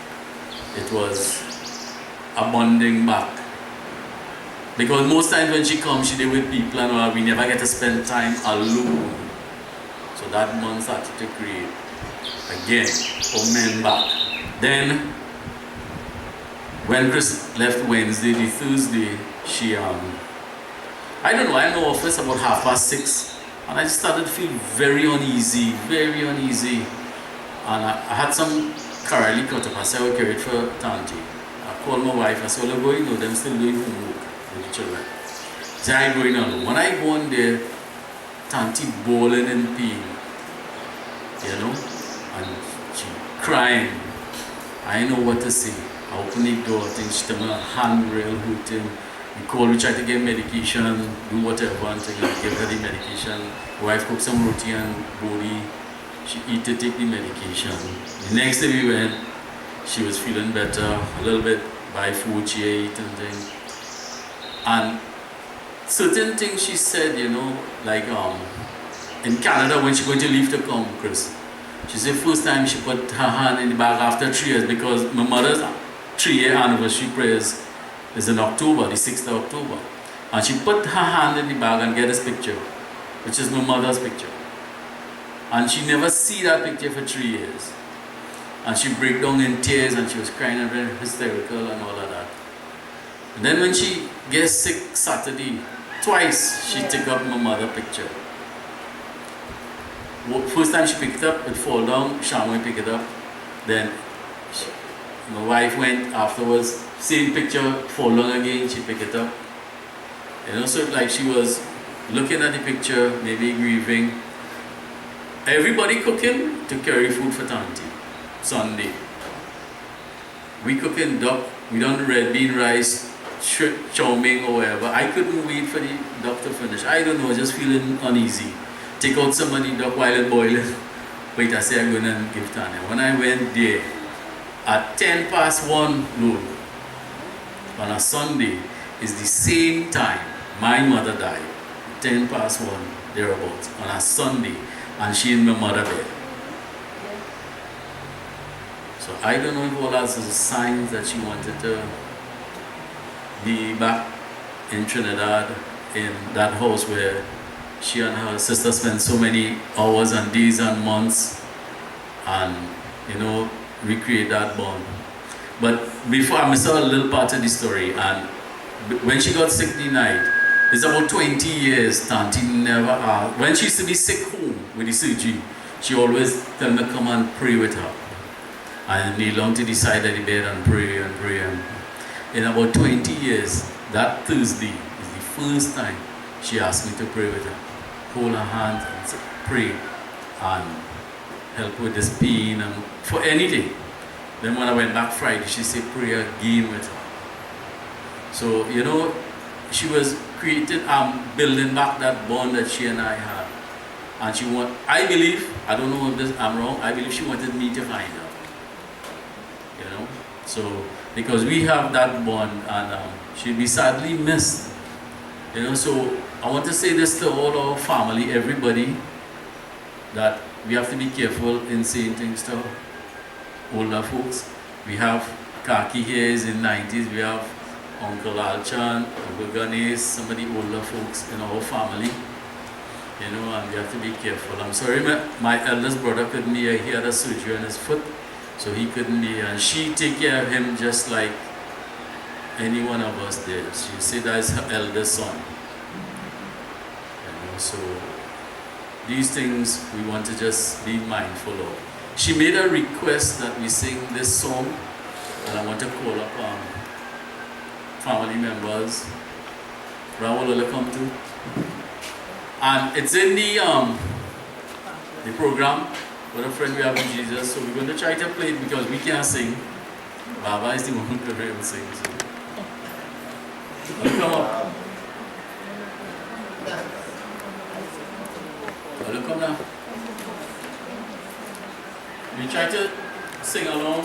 It was a bonding back. Because most times when she comes, she did with people and all, we never get to spend time alone. So that month started to create, again, for men back. Then, when Chris left Wednesday, the Thursday, she, I don't know, I'm in the office about 6:30, and I just started to feel very uneasy. And I had some currently cut up. I said, I will carry it for Tanti. I called my wife, I said, well, I'm going to them still doing homework with the children. I said, I'm going on. When I go in there, Tanti bawling in pain, and she crying. I didn't know what to say. I opened the door, I think she told me a handrail hurting. We called, we tried to get medication, do whatever, and give her the medication. My wife cooked some roti and bori. She eat to take the medication. The next day we went, she was feeling better, a little bit, buy food she ate and things. And certain things she said, like in Canada when she going to leave to come, Chris. She said first time she put her hand in the bag after 3 years, because my mother's 3-year anniversary prayers is in October, the 6th of October. And she put her hand in the bag and get this picture, which is my mother's picture. And she never see that picture for 3 years. And she break down in tears and she was crying and very hysterical and all of that. And then when she gets sick Saturday, twice she took up my mother's picture. First time she picked it up, it fall down, Shamoy picked it up. Then my wife went afterwards, same picture, fall down again, she picked it up. So like she was looking at the picture, maybe grieving. Everybody cooking to carry food for Tanti. Sunday. We cooking duck, we done red bean rice, chow mein or whatever. I couldn't wait for the duck to finish. I don't know, just feeling uneasy. Take out some of the duck while it's boiling. Wait, I say I'm going to give Tanya. When I went there, at 1:10 noon, on a Sunday, is the same time my mother died. 1:10 thereabouts, on a Sunday, and she and my mother bed. So I don't know if all that is a sign that she wanted to be back in Trinidad, in that house where she and her sister spent so many hours and days and months, and recreate that bond. But before, I saw a little part of the story, and when she got sick the night, it's about 20 years, Tanti never asked. When she used to be sick home with the surgery, she always tell me come and pray with her. And kneel down to the side of the bed and pray and pray. And in about 20 years, that Thursday is the first time she asked me to pray with her. Hold her hand and pray and help with this pain and for anything. Then when I went back Friday, she said pray again with her. So, she was creating, building back that bond that she and I had. And I believe, I don't know if I'm wrong, I believe she wanted me to find her. So, because we have that bond, and she'll be sadly missed. So I want to say this to all our family, everybody, that we have to be careful in saying things to older folks. We have Kaki here is in 90s, we have Uncle Alchan, Uncle Ganesh, some of the older folks in our family, and we have to be careful. I'm sorry, my eldest brother couldn't be here, he had a surgery on his foot, So he couldn't be, and she take care of him just like any one of us did. She said that's her eldest son. So these things we want to just be mindful of. She made a request that we sing this song, and I want to call up family members. Raul will come too. And it's in the program. What a friend we have in Jesus. So we're going to try to play it because we can't sing. Baba is the one who can really sing. So. Come up. Come now. We try to sing along.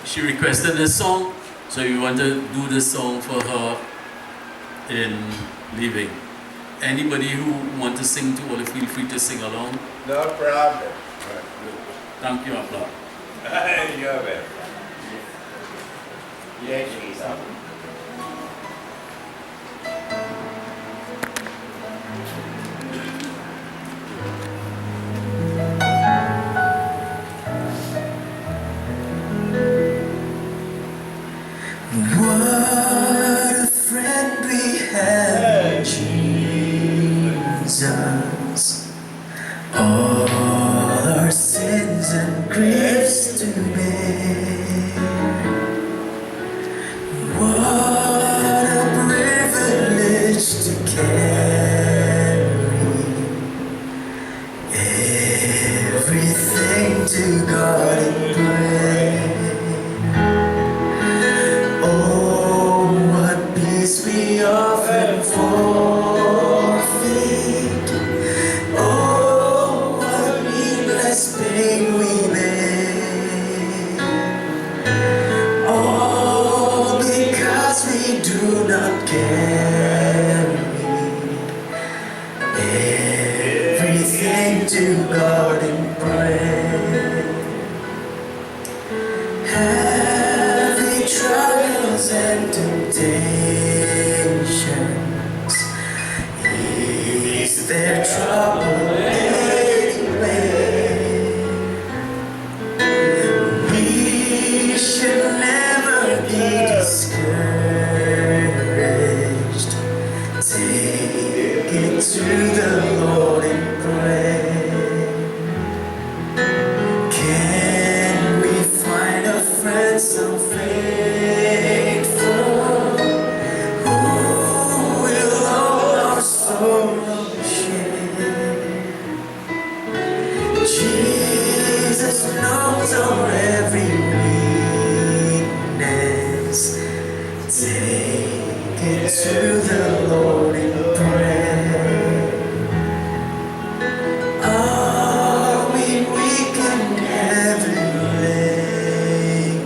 She requested this song, so we want to do this song for her in leaving. Anybody who want to sing to all, feel free to sing along. No problem. Thank you, Applaud. You're welcome. Yes, she's up. What a friend we have, Jesus. All our sins and griefs to bear. What a privilege to carry everything to God in prayer. We often forfeit. Oh, what needless pain we bear. All because we do not carry everything to God in prayer. Heavy trials and temptations, is there trouble anywhere? We should never be discouraged. Take it to the Lord in prayer. Can we find a friend so faithful, who will all our sorrow share? Jesus knows our every weakness. Take it to the Lord in prayer. Are we weak and heavy laden,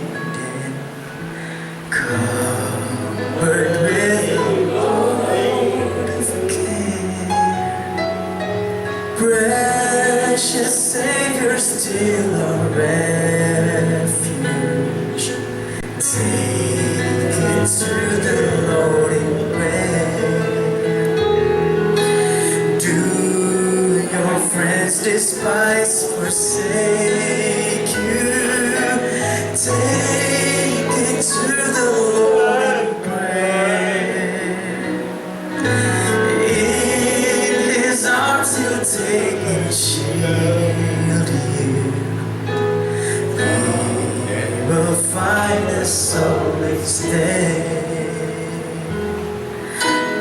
covered with a load of care? Precious Savior, still our refuge. Take it to the Lord in prayer. Do your friends despise, forsake you? Take it to the Lord in prayer. In His arms He'll take and shield you. You will find a solace there.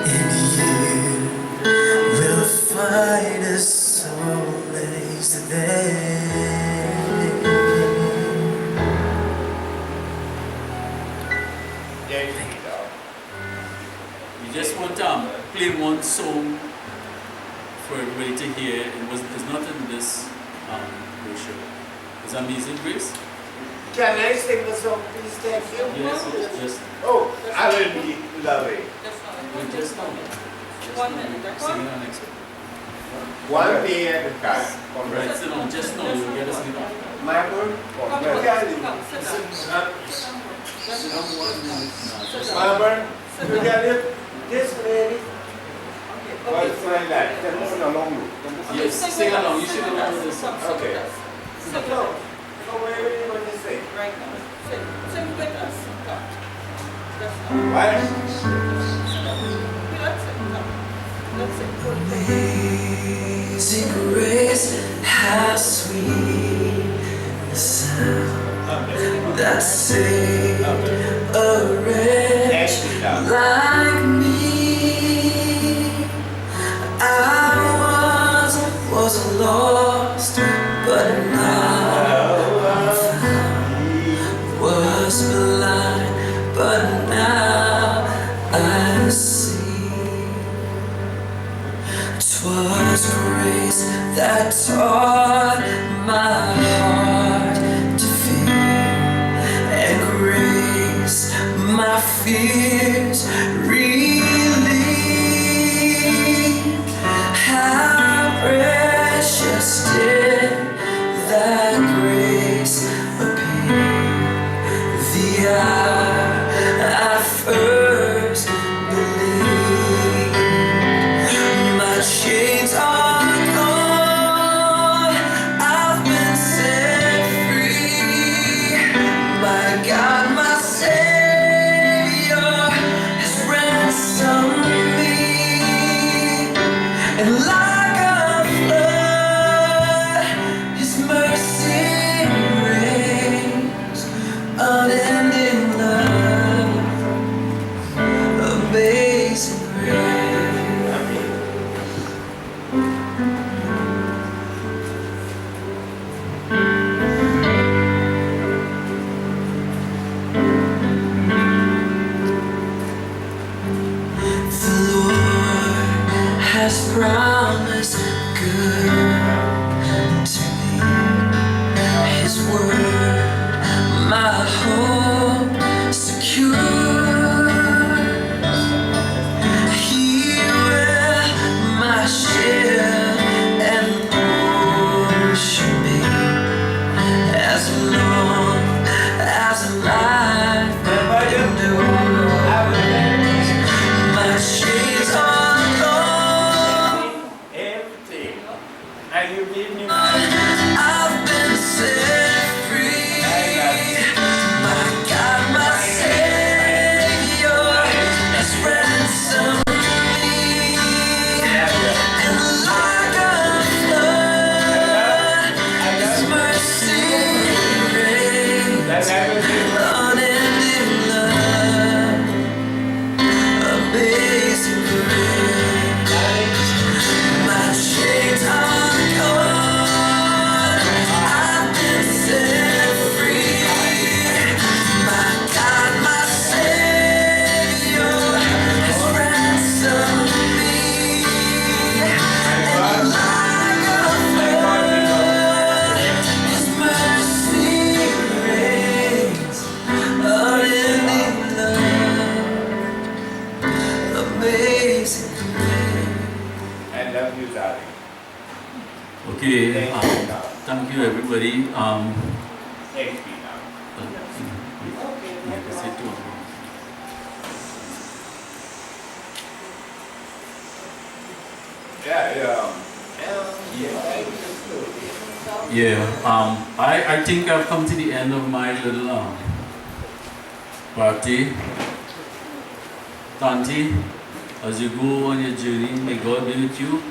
In you will find a solace there. Yes, she's up. We just want to play one song for everybody to hear. It's not in this brochure. It's Amazing Grace. Can I sing the song, please? Thank you. Yes, it's just Oh, I will be loving. we just now. 1 minute. Singing our next one. One day at a time. Right, sit down. Just now you get us sing on. My word? Come, sit down. My word? You get it? This lady. What's like that? Yes, sing along. You should remember this song. Okay. So, where are you going to sing? Right now. Sing with us. Come. What? Let's sing. Amazing grace, how sweet the sound that saved a wretch like me. I was lost, but now I'm found. Was blind, but now I see. 'Twas grace that taught my heart to fear, and grace my fears relieved. How precious did that grace appear the hour I first believed. My chains are gone, I've been set free. My God, my Savior has ransomed me. And like a flood, His mercy reigns, unending love, amazing grace. The Lord has promised good to me. His word, my hope secure. He will my shield and portion be, as long as life endures. My chains are gone, Everything. And you give me I've been set free. My God, my Savior has ransomed me. And like a flood, His mercy reigns, unending love, amazing grace. My chains are gone, I've been set free. My God, my Savior has ransomed me. And like a flood, His mercy reigns, unending love, amazing grace. I love you, darling. Okay. Thank you, now. Thank you, everybody. Thank you, now. I think I've come to the end of my little party. Tanti, as you go on your journey, may God be with you.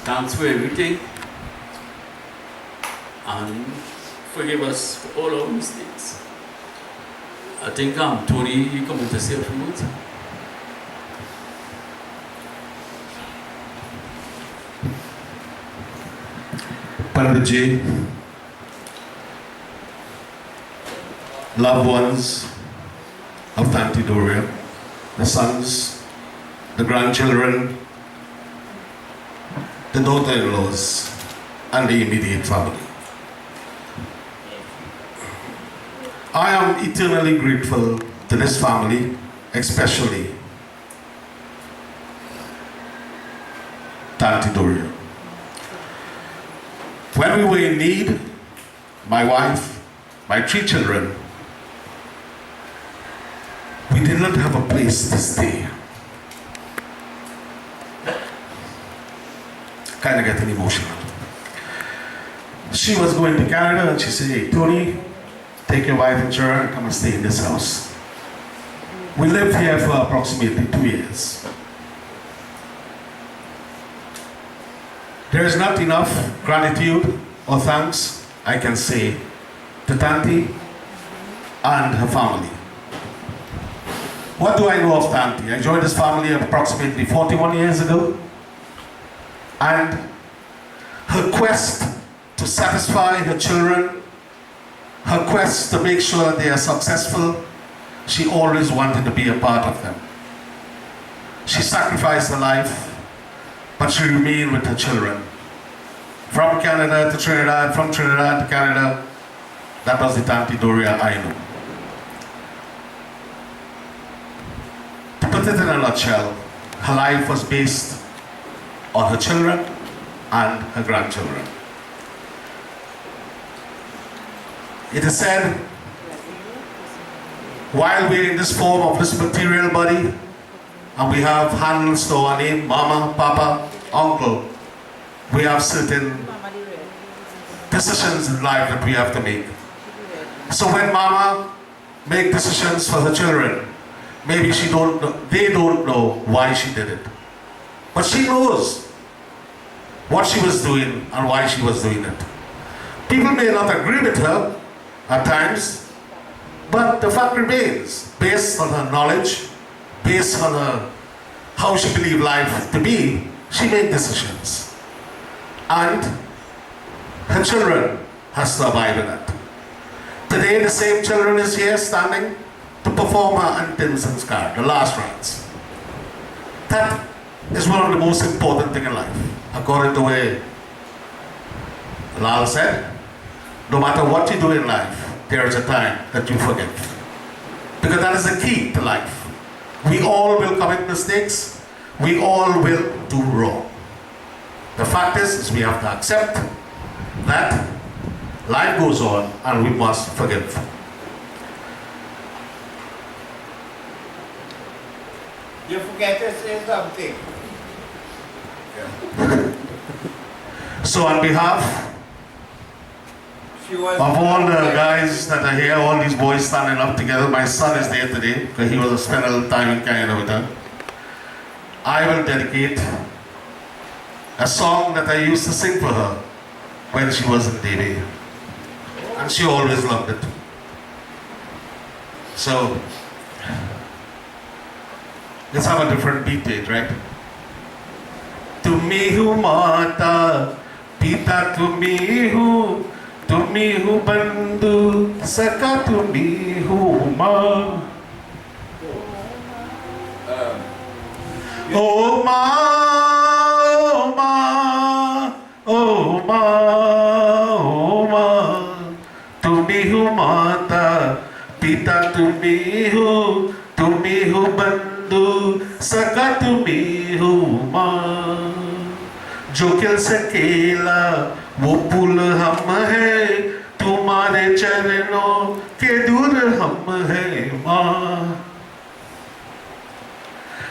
Thanks for everything. And forgive us for all our mistakes. I think Tony, you come to say a few words. Pandit, loved ones of Tanti Doria, the sons, the grandchildren, the daughter-in-laws, and the immediate family. I am eternally grateful to this family, especially Tanti Doria. When we were in need, my wife, my 3 children, we did not have a place to stay. Kind of getting emotional. She was going to Canada and she said, hey, Tony, take your wife and children and come and stay in this house. We lived here for approximately 2 years. There is not enough gratitude or thanks I can say to Tanti and her family. What do I know of Tanti? I joined this family approximately 41 years ago, and her quest to satisfy her children, her quest to make sure that they are successful, she always wanted to be a part of them. She sacrificed her life, but she remained with her children. From Canada to Trinidad, from Trinidad to Canada, that was the Tanti Doria I know. To put it in a nutshell, her life was based on her children and her grandchildren. It is said, while we're in this form of this material body, and we have handles to our name, Mama, Papa, Uncle, we have certain decisions in life that we have to make. So when Mama make decisions for her children, maybe they don't know why she did it. But she knows what she was doing and why she was doing it. People may not agree with her at times, but the fact remains, based on her knowledge, based on how she believed life to be, she made decisions. And her children has to abide with that. Today the same children is here standing to perform her anthems and scar, the last rites. That is one of the most important things in life. According to what Lal said, no matter what you do in life, there is a time that you forgive. Because that is the key to life. We all will commit mistakes. We all will do wrong. The fact is we have to accept that life goes on and we must forgive. You forget to say something. So on behalf of all the guys that are here, all these boys standing up together, my son is there today because he was spent a little time in Canada with her. I will dedicate a song that I used to sing for her when she was in baby. And she always loved it. So, let's have a different beat to it, right? Tumhi hu mata, pita tumhi hu bandhu, saka tumhi hu ma. Oh ma, oh ma, oh ma, oh ma. Tumhi hu mata, pita tumhi hu bandhu, saka tumhi hu ma. जो खिल सकेला वो पुल हम है, तुम्हारे चरणों के दूर हम है माँ.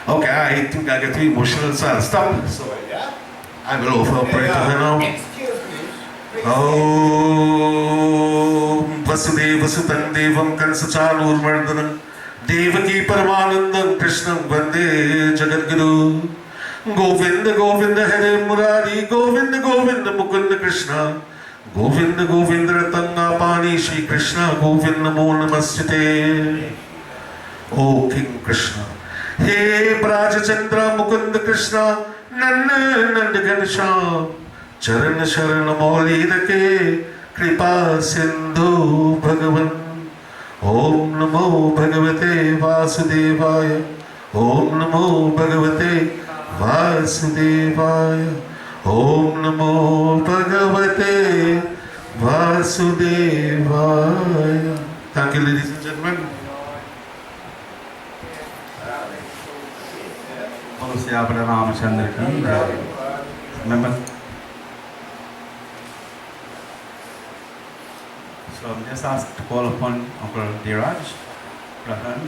Okay, I think I get too emotional, so I'll stop. So I will offer a prayer to her now. Excuse me. Om Vasudeva Sutan Devam Kansachalurmardana Devaki Paramanandam Krishnam Vande Jagadguru. Govinda Govinda Hare Murari, Govinda Govinda Mukunda Krishna, Govinda Govinda Ratanga Pani Shri Krishna, Govinda Mo Namaste. O King Krishna, He Braja Chandra Mukunda Krishna, Nanda Nanda Ganesha, Charana Sharana Mauli Dake, Kripa Sindhu Bhagavan. Om Namo Bhagavate Vasudevaya, Om Namo Bhagavate Vasudevaya, Om Namo Bhagavate Vasudevaya. Thank you, ladies and gentlemen. Siyapra Ramachandra ki Remember? So I'm just asked to call upon Uncle Dheeraj Pradhan.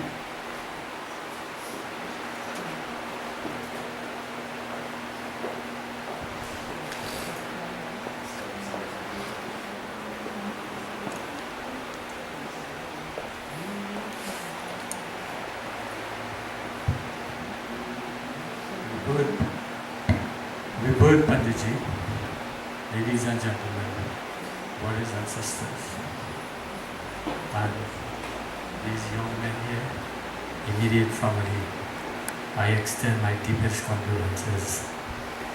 Vibhud Panditji, ladies and gentlemen, brothers and sisters, and these young men here, immediate family, I extend my deepest condolences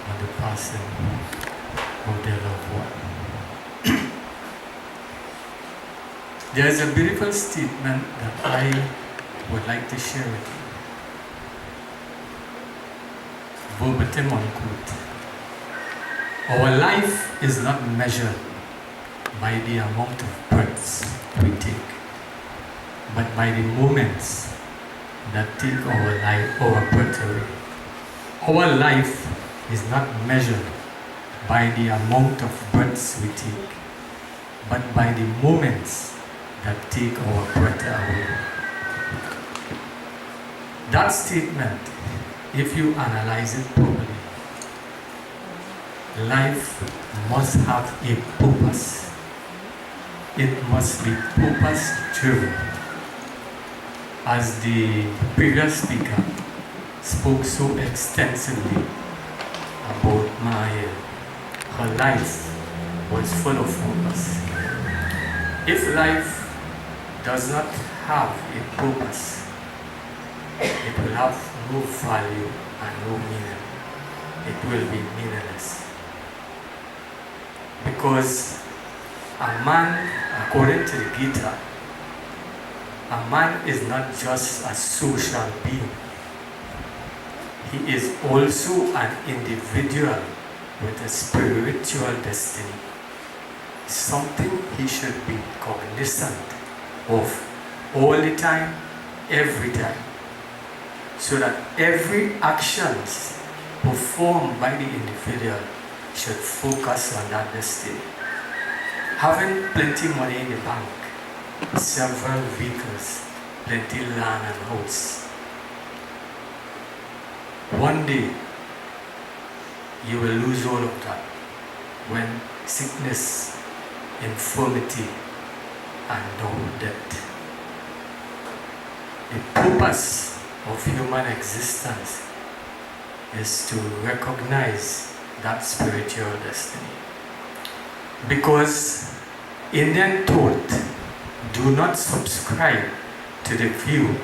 on the passing of their loved one. There is a beautiful statement that I would like to share with you. Verbatim unquote. Our life is not measured by the amount of breaths we take, but by the moments that take our breath away. Our life is not measured by the amount of breaths we take, but by the moments that take our breath away. That statement, if you analyze it properly, life must have a purpose. It must be purpose driven. As the previous speaker spoke so extensively about Maya, her life was full of purpose. If life does not have a purpose, it will have no value and no meaning. It will be meaningless. Because a man, according to the Gita, a man is not just a social being. He is also an individual with a spiritual destiny. Something he should be cognizant of all the time, every time. So that every actions performed by the individual should focus on that destiny. Having plenty money in the bank, several vehicles, plenty land and house. One day, you will lose all of that when sickness, infirmity, and now death. The purpose of human existence is to recognize that spiritual destiny. Because Indian thought do not subscribe to the view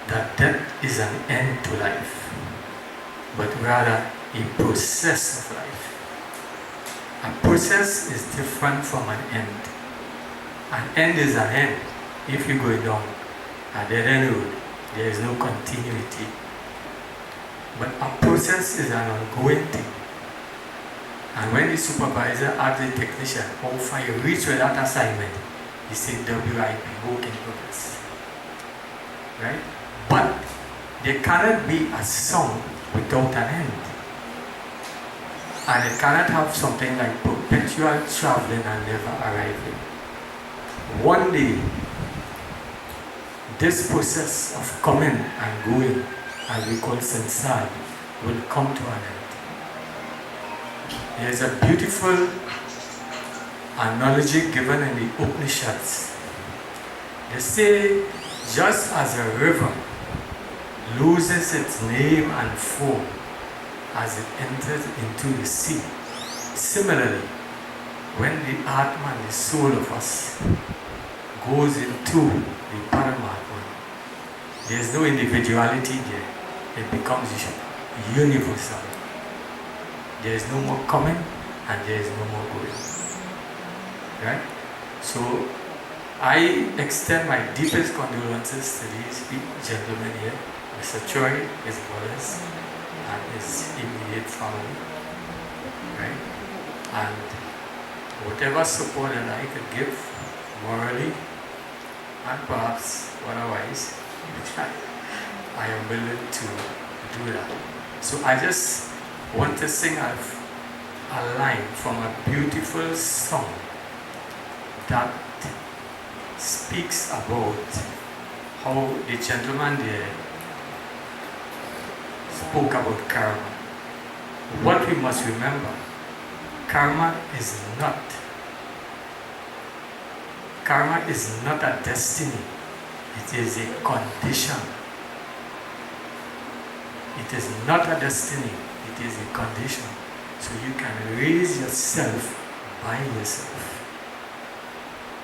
that death is an end to life, but rather a process of life. A process is different from an end. An end is an end. If you go down a dead end road, there is no continuity. But a process is an ongoing thing. And when the supervisor asks the technician, how far you reach with that assignment, he said WIP, work in progress. Right? But there cannot be a song without an end. And it cannot have something like perpetual traveling and never arriving. One day, this process of coming and going, as we call sansar, will come to an end. There is a beautiful analogy given in the Upanishads. They say, just as a river loses its name and form as it enters into the sea, similarly, when the Atman, the soul of us, goes into the Paramatma, there is no individuality there. It becomes universal. There is no more coming and there is no more going. Right? So I extend my deepest condolences to these gentlemen here, Mr. Choi, his brothers, and his immediate family. Right? And whatever support that I could give morally and perhaps otherwise, I am willing to do that. So I just want to sing a line from a beautiful song that speaks about how the gentleman there spoke about karma. What we must remember, karma is not a destiny, it is a condition. It is not a destiny, it is a condition. So you can raise yourself by yourself.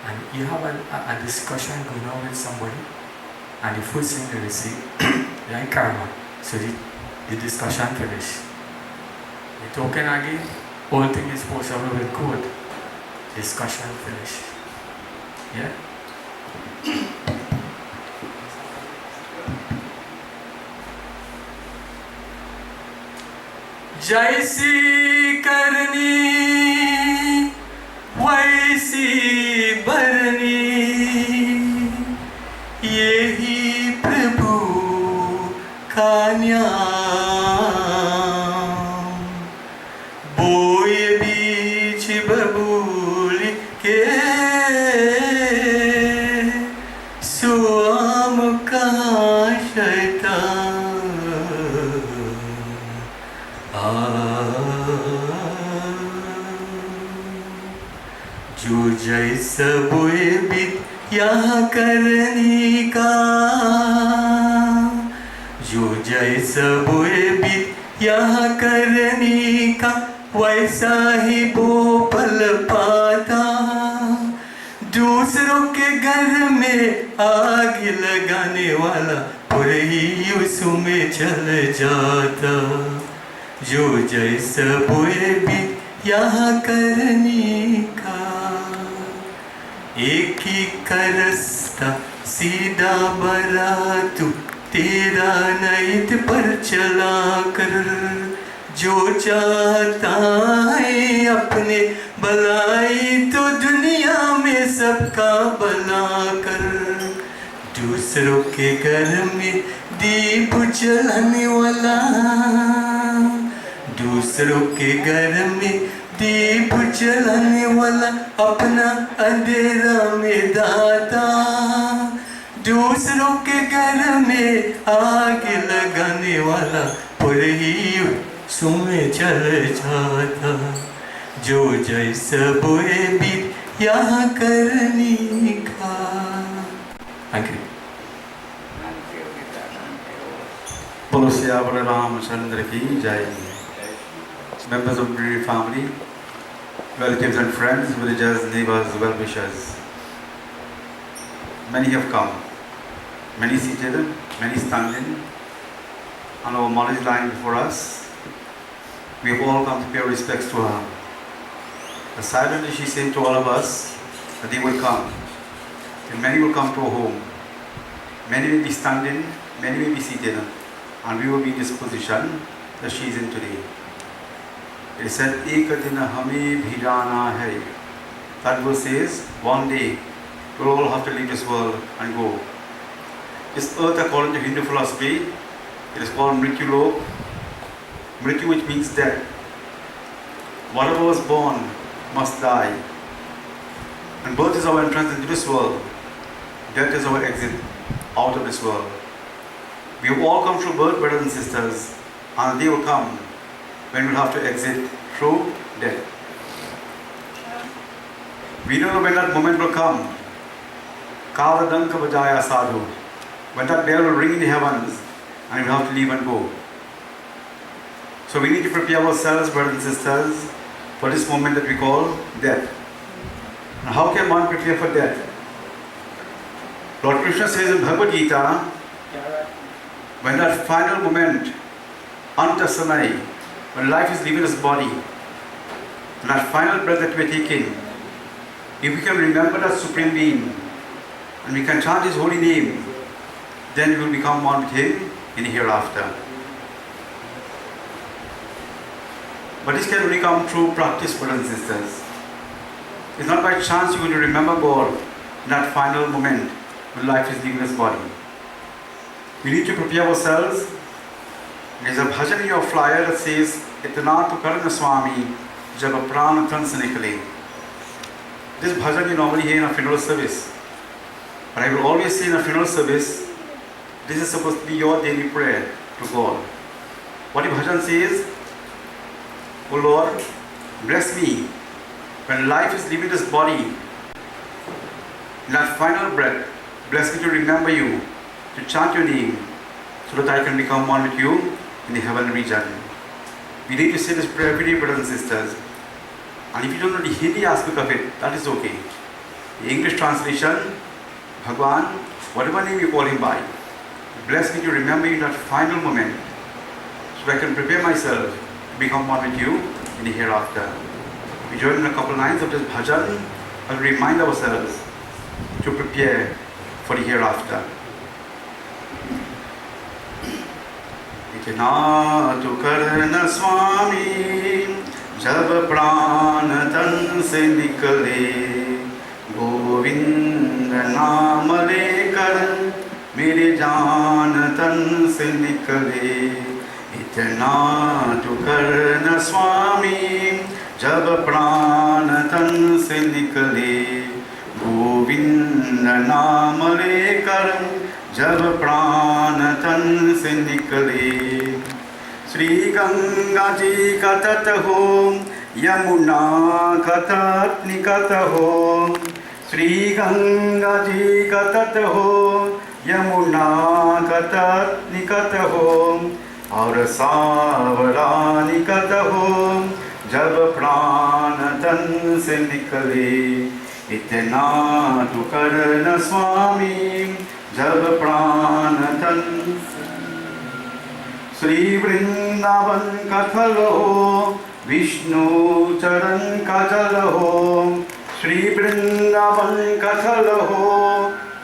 And you have a discussion going on with somebody, and the first thing they will say, like karma. So the discussion finished. They talking again, all things is possible with good. Discussion finished. Yeah? जैसी करनी वैसी भरनी यही प्रभु का न्याम बोए बीच बबूल के सुआम कहाँ शैतान जो जैसा बोए बीत यहाँ करने का जो जैसा बोए बीत यहाँ करने का वैसा ही वो पल पाता दूसरों के घर में आग लगाने वाला पूरे ही उसमें चल जाता जो जैसा बोए बीत यहाँ करने का एक ही का रास्ता सीधा बरा तू तेरा नैत पर चला कर जो चाहता है अपने भलाई तो दुनिया में सबका भला कर दूसरों के घर में दीप जलाने वाला दूसरों के घर में दीप जलाने वाला अपना अंधेरा में दाता दूसरों के घर में आग लगाने वाला पूरे ही सुमे चल जाता जो जैसा बोए बीत यहाँ करने का। Thank you. बोलो सियावर रामचंद्र की जय। Members of the family, relatives and friends, villagers, neighbors, well-wishers. Many have come, many seated, many standing, and our mother is lying before us. We have all come to pay our respects to her. And silently she said to all of us that they will come, and many will come to our home. Many will be standing, many will be seated, and we will be in this position that she is in today. It said, "Ek din hame bhi jana hai." That verse says, one day we will all have to leave this world and go. This earth, according to Hindu philosophy, it is called Mrityu Lok. Mrityu, which means death. Whatever was born must die. And birth is our entrance into this world. Death is our exit out of this world. We have all come through birth, brothers and sisters, and they will come when we'll have to exit through death. We don't know when that moment will come. Kala danka vajaya sadhu. When that bell will ring in the heavens and we'll have to leave and go. So we need to prepare ourselves, brothers and sisters, for this moment that we call death. Now how can one prepare for death? Lord Krishna says in Bhagavad Gita, when that final moment, antasanai, when life is leaving this body, and that final breath that we are taking, if we can remember that Supreme Being, and we can chant His holy name, then we will become one with Him in the hereafter. But this can only come through practice, brothers and sisters. It's not by chance you're going to remember God in that final moment when life is leaving this body. We need to prepare ourselves. There's a bhajan in your flyer that says, "Itna tu karna Swami, jab pran tan se nikle." This bhajan you normally hear in a funeral service. But I will always say in a funeral service, this is supposed to be your daily prayer to God. What the bhajan says, "O Lord, bless me when life is leaving this body. In that final breath, bless me to remember you, to chant your name, so that I can become one with you in the heavenly region." We need to say this prayer every day, brothers and sisters. And if you don't know the Hindi aspect of it, that is okay. The English translation, Bhagwan, whatever name you call him by, bless me to remember you in that final moment, so that I can prepare myself to become one with you in the hereafter. We join in a couple lines of this bhajan and remind ourselves to prepare for the hereafter. इतना तो करना स्वामी जब प्राण तन से निकले, गोविंद नाम लेकर मेरे जान तन से निकले। इतना तो करना स्वामी जब प्राण तन से निकले, गोविंद नाम लेकर जब प्राण तन से निकले। श्री गंगा जी का तट हो, यमुना का तट निकट हो, श्री गंगा जी का तट हो, यमुना का तट निकट हो, और सावरा निकट हो जब प्राण तन से निकले। इतना तो करना स्वामी जब प्राण तन। श्री वृंदावन का थल हो, विष्णु चरण का जल हो, श्री वृंदावन का थल हो,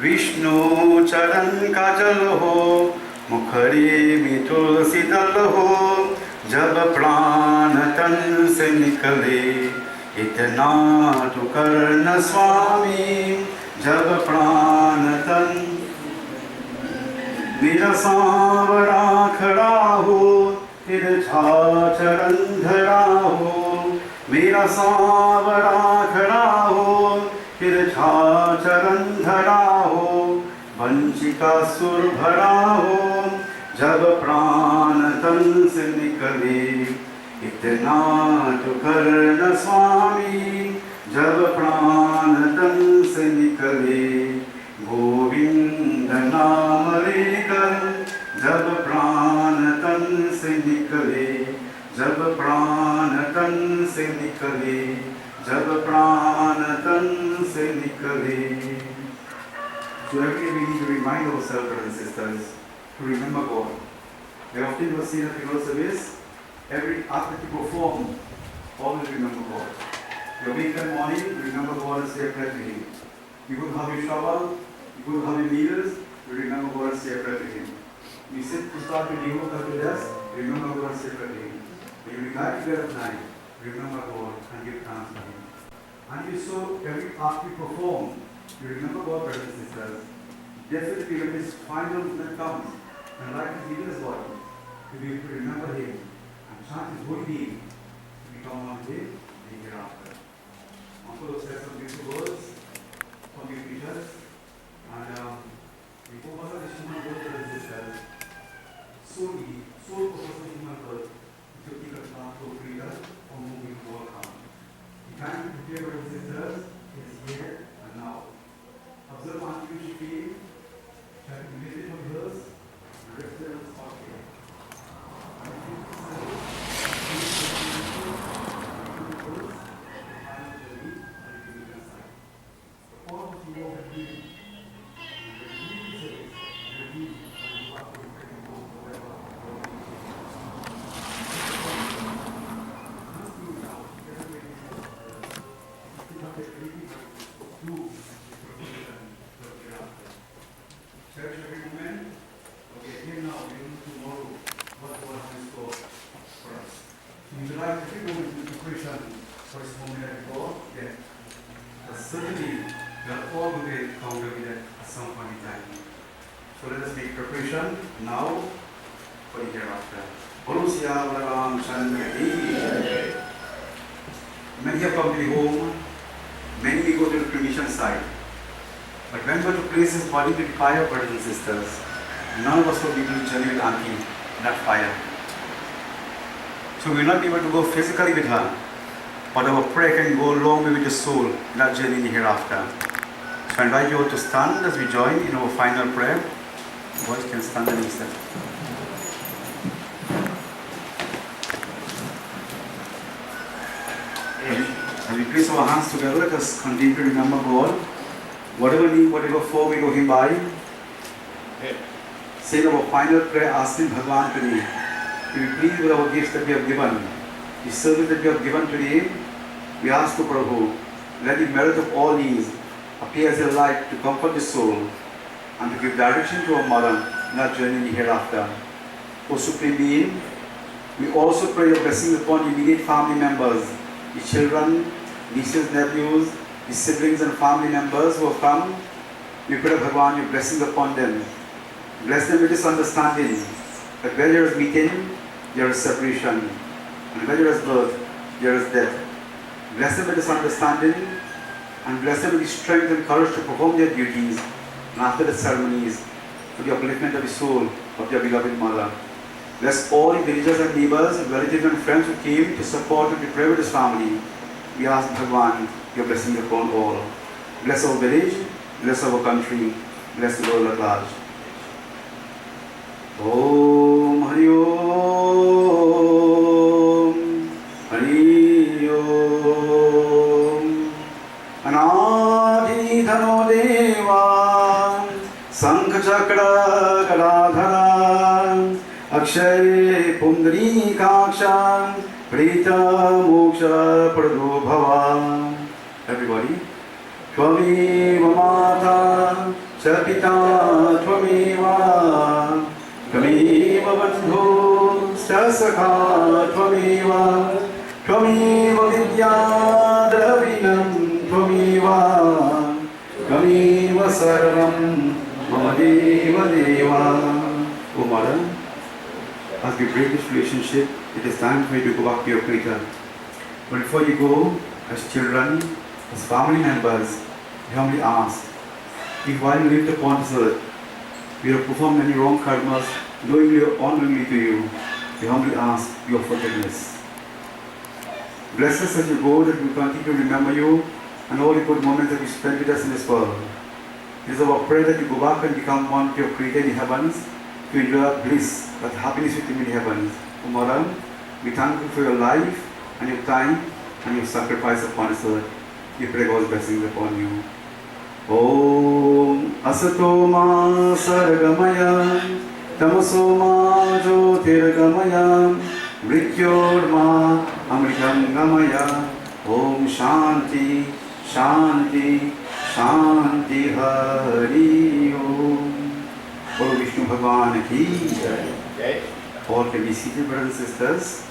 विष्णु चरण का जल हो, मुखरे में तुलसी दल हो जब प्राण तन से निकले। इतना तो करना स्वामी जब प्राण तन। मेरा सांवरा खड़ा हो, तिरछा चरण धरा हो, मेरा सांवरा खड़ा हो, तिरछा चरण धरा हो, वंशिका सुर भरा हो जब प्राण तन से निकले। इतना तो करना स्वामी जब प्राण तन से निकले, गोविंद नाम लेकर जब प्राण तन से निकले, जब प्राण तन से निकले, जब प्राण तन से निकले। So every day we need to remind ourselves, brothers and sisters, to remember God. Very often you will see in a funeral service, every act that you perform, always remember God. You wake in the morning, remember God and say a prayer to Him. You go to have your shower, you go to have your meals, you remember God and say a prayer to Him. You sit to start your day work at your desk, remember God and say a prayer to Him. When you regard to bed at night, remember God and give thanks to Him. And you so every act you perform, you remember God, brothers and sisters. Definitely when His final moment comes, and life is leaving His body, to be able to remember Him and chant His holy name, to become one with Him in the hereafter. Uncle said some beautiful words from your preachers, and before all this human birth, brothers and sisters, solely, sole purpose of human birth is to keep us back to freedom from moving to our come. The time to prepare, brothers and sisters, is here and now. Observe until you feel, try to meditate on verse, and rest there on the spot here. Cherish every moment. Okay, here now, we know tomorrow what God has in store for us. Utilize every moment in preparation for His moment at God. Yes. But certainly, we are all going to encounter with that at some point in time. So let us make preparation now for the hereafter. Bolo Siya Ram Chandra Ki. Many have come to the home. Many go to place his body with fire, brothers and sisters. None of us will be able to journey with Auntie in that fire. So we will not be able to go physically with her, but our prayer can go a long way with the soul in that journey in the hereafter. So I invite you all to stand as we join in our final prayer. Boys can stand and listen. As we place our hands together, let us continue to remember God. Whatever need, whatever foe we know Him by, say our final prayer asking Bhagwan today to be pleased with our gifts that we have given, the service that we have given today. We ask to Prabhu, let the merit of all these appear as a light to comfort the soul and to give direction to our mother in our journey in the hereafter. O Supreme Being, we also pray your blessings upon the immediate family members, the children, nieces, nephews, the siblings and family members who have come. We pray, Bhagwan, your blessings upon them. Bless them with this understanding that where there is meeting, there is separation, and where there is birth, there is death. Bless them with this understanding, and bless them with the strength and courage to perform their duties, and after the ceremonies, for the upliftment of the soul of their beloved mother. Bless all the villagers and neighbors, relatives and friends who came to support and to pray with this family. We ask Bhagwan your blessing upon all. Bless our village, bless our country, bless the world at large. Om Hari Om Hari Om Anadi Dhano Deva Sankha Chakra Galadhara Akshay Pundri Kaksha Prita Moksha Prado Bhava. Everybody. Tvameva Mata Chapita Tvameva Tvameva Bandhu Sasakha Tvameva Tvameva Vidya Dravinam Tvameva Tvameva Sarvam Mamadeva Deva. O Mother, as we break this relationship, it is time for you to go back to your Creator. But before you go, as children, as family members, we humbly ask, if while you lived upon this earth, we have performed many wrong karmas, knowingly or unknowingly to you, we humbly ask your forgiveness. Bless us as you go, that we continue to remember you and all the good moments that you spent with us in this world. It is our prayer that you go back and become one with your Creator in the heavens, to enjoy bliss, that happiness with Him in the heavens. O Mother, we thank you for your life and your time and your sacrifice upon this earth. We pray God's blessings upon you. Om Asato Ma Sargamaya Tamaso Ma Jyotirgamaya Mrityor Ma Amritam Gamaya. Om Shanti Shanti Shanti Hari Om. Bolo Vishnu Bhagwan ki jai. All can be seated, brothers and sisters.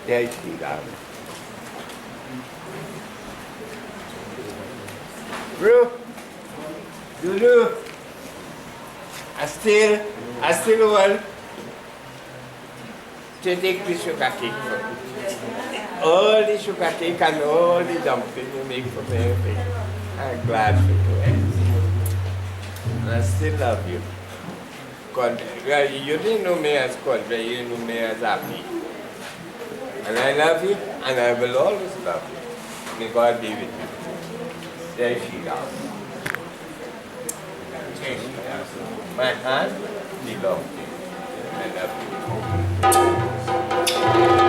There she goes. Bro, Lulu, I still want to take the sugar cake for you. All the sugar cake and all the dumpling you make for me. I'm glad for you. And I still love you. God, you didn't know me as God, but you knew me as happy. And I love you, and I will always love you. May God be with you. There she goes. There she goes. My hand belongs to you. I love you.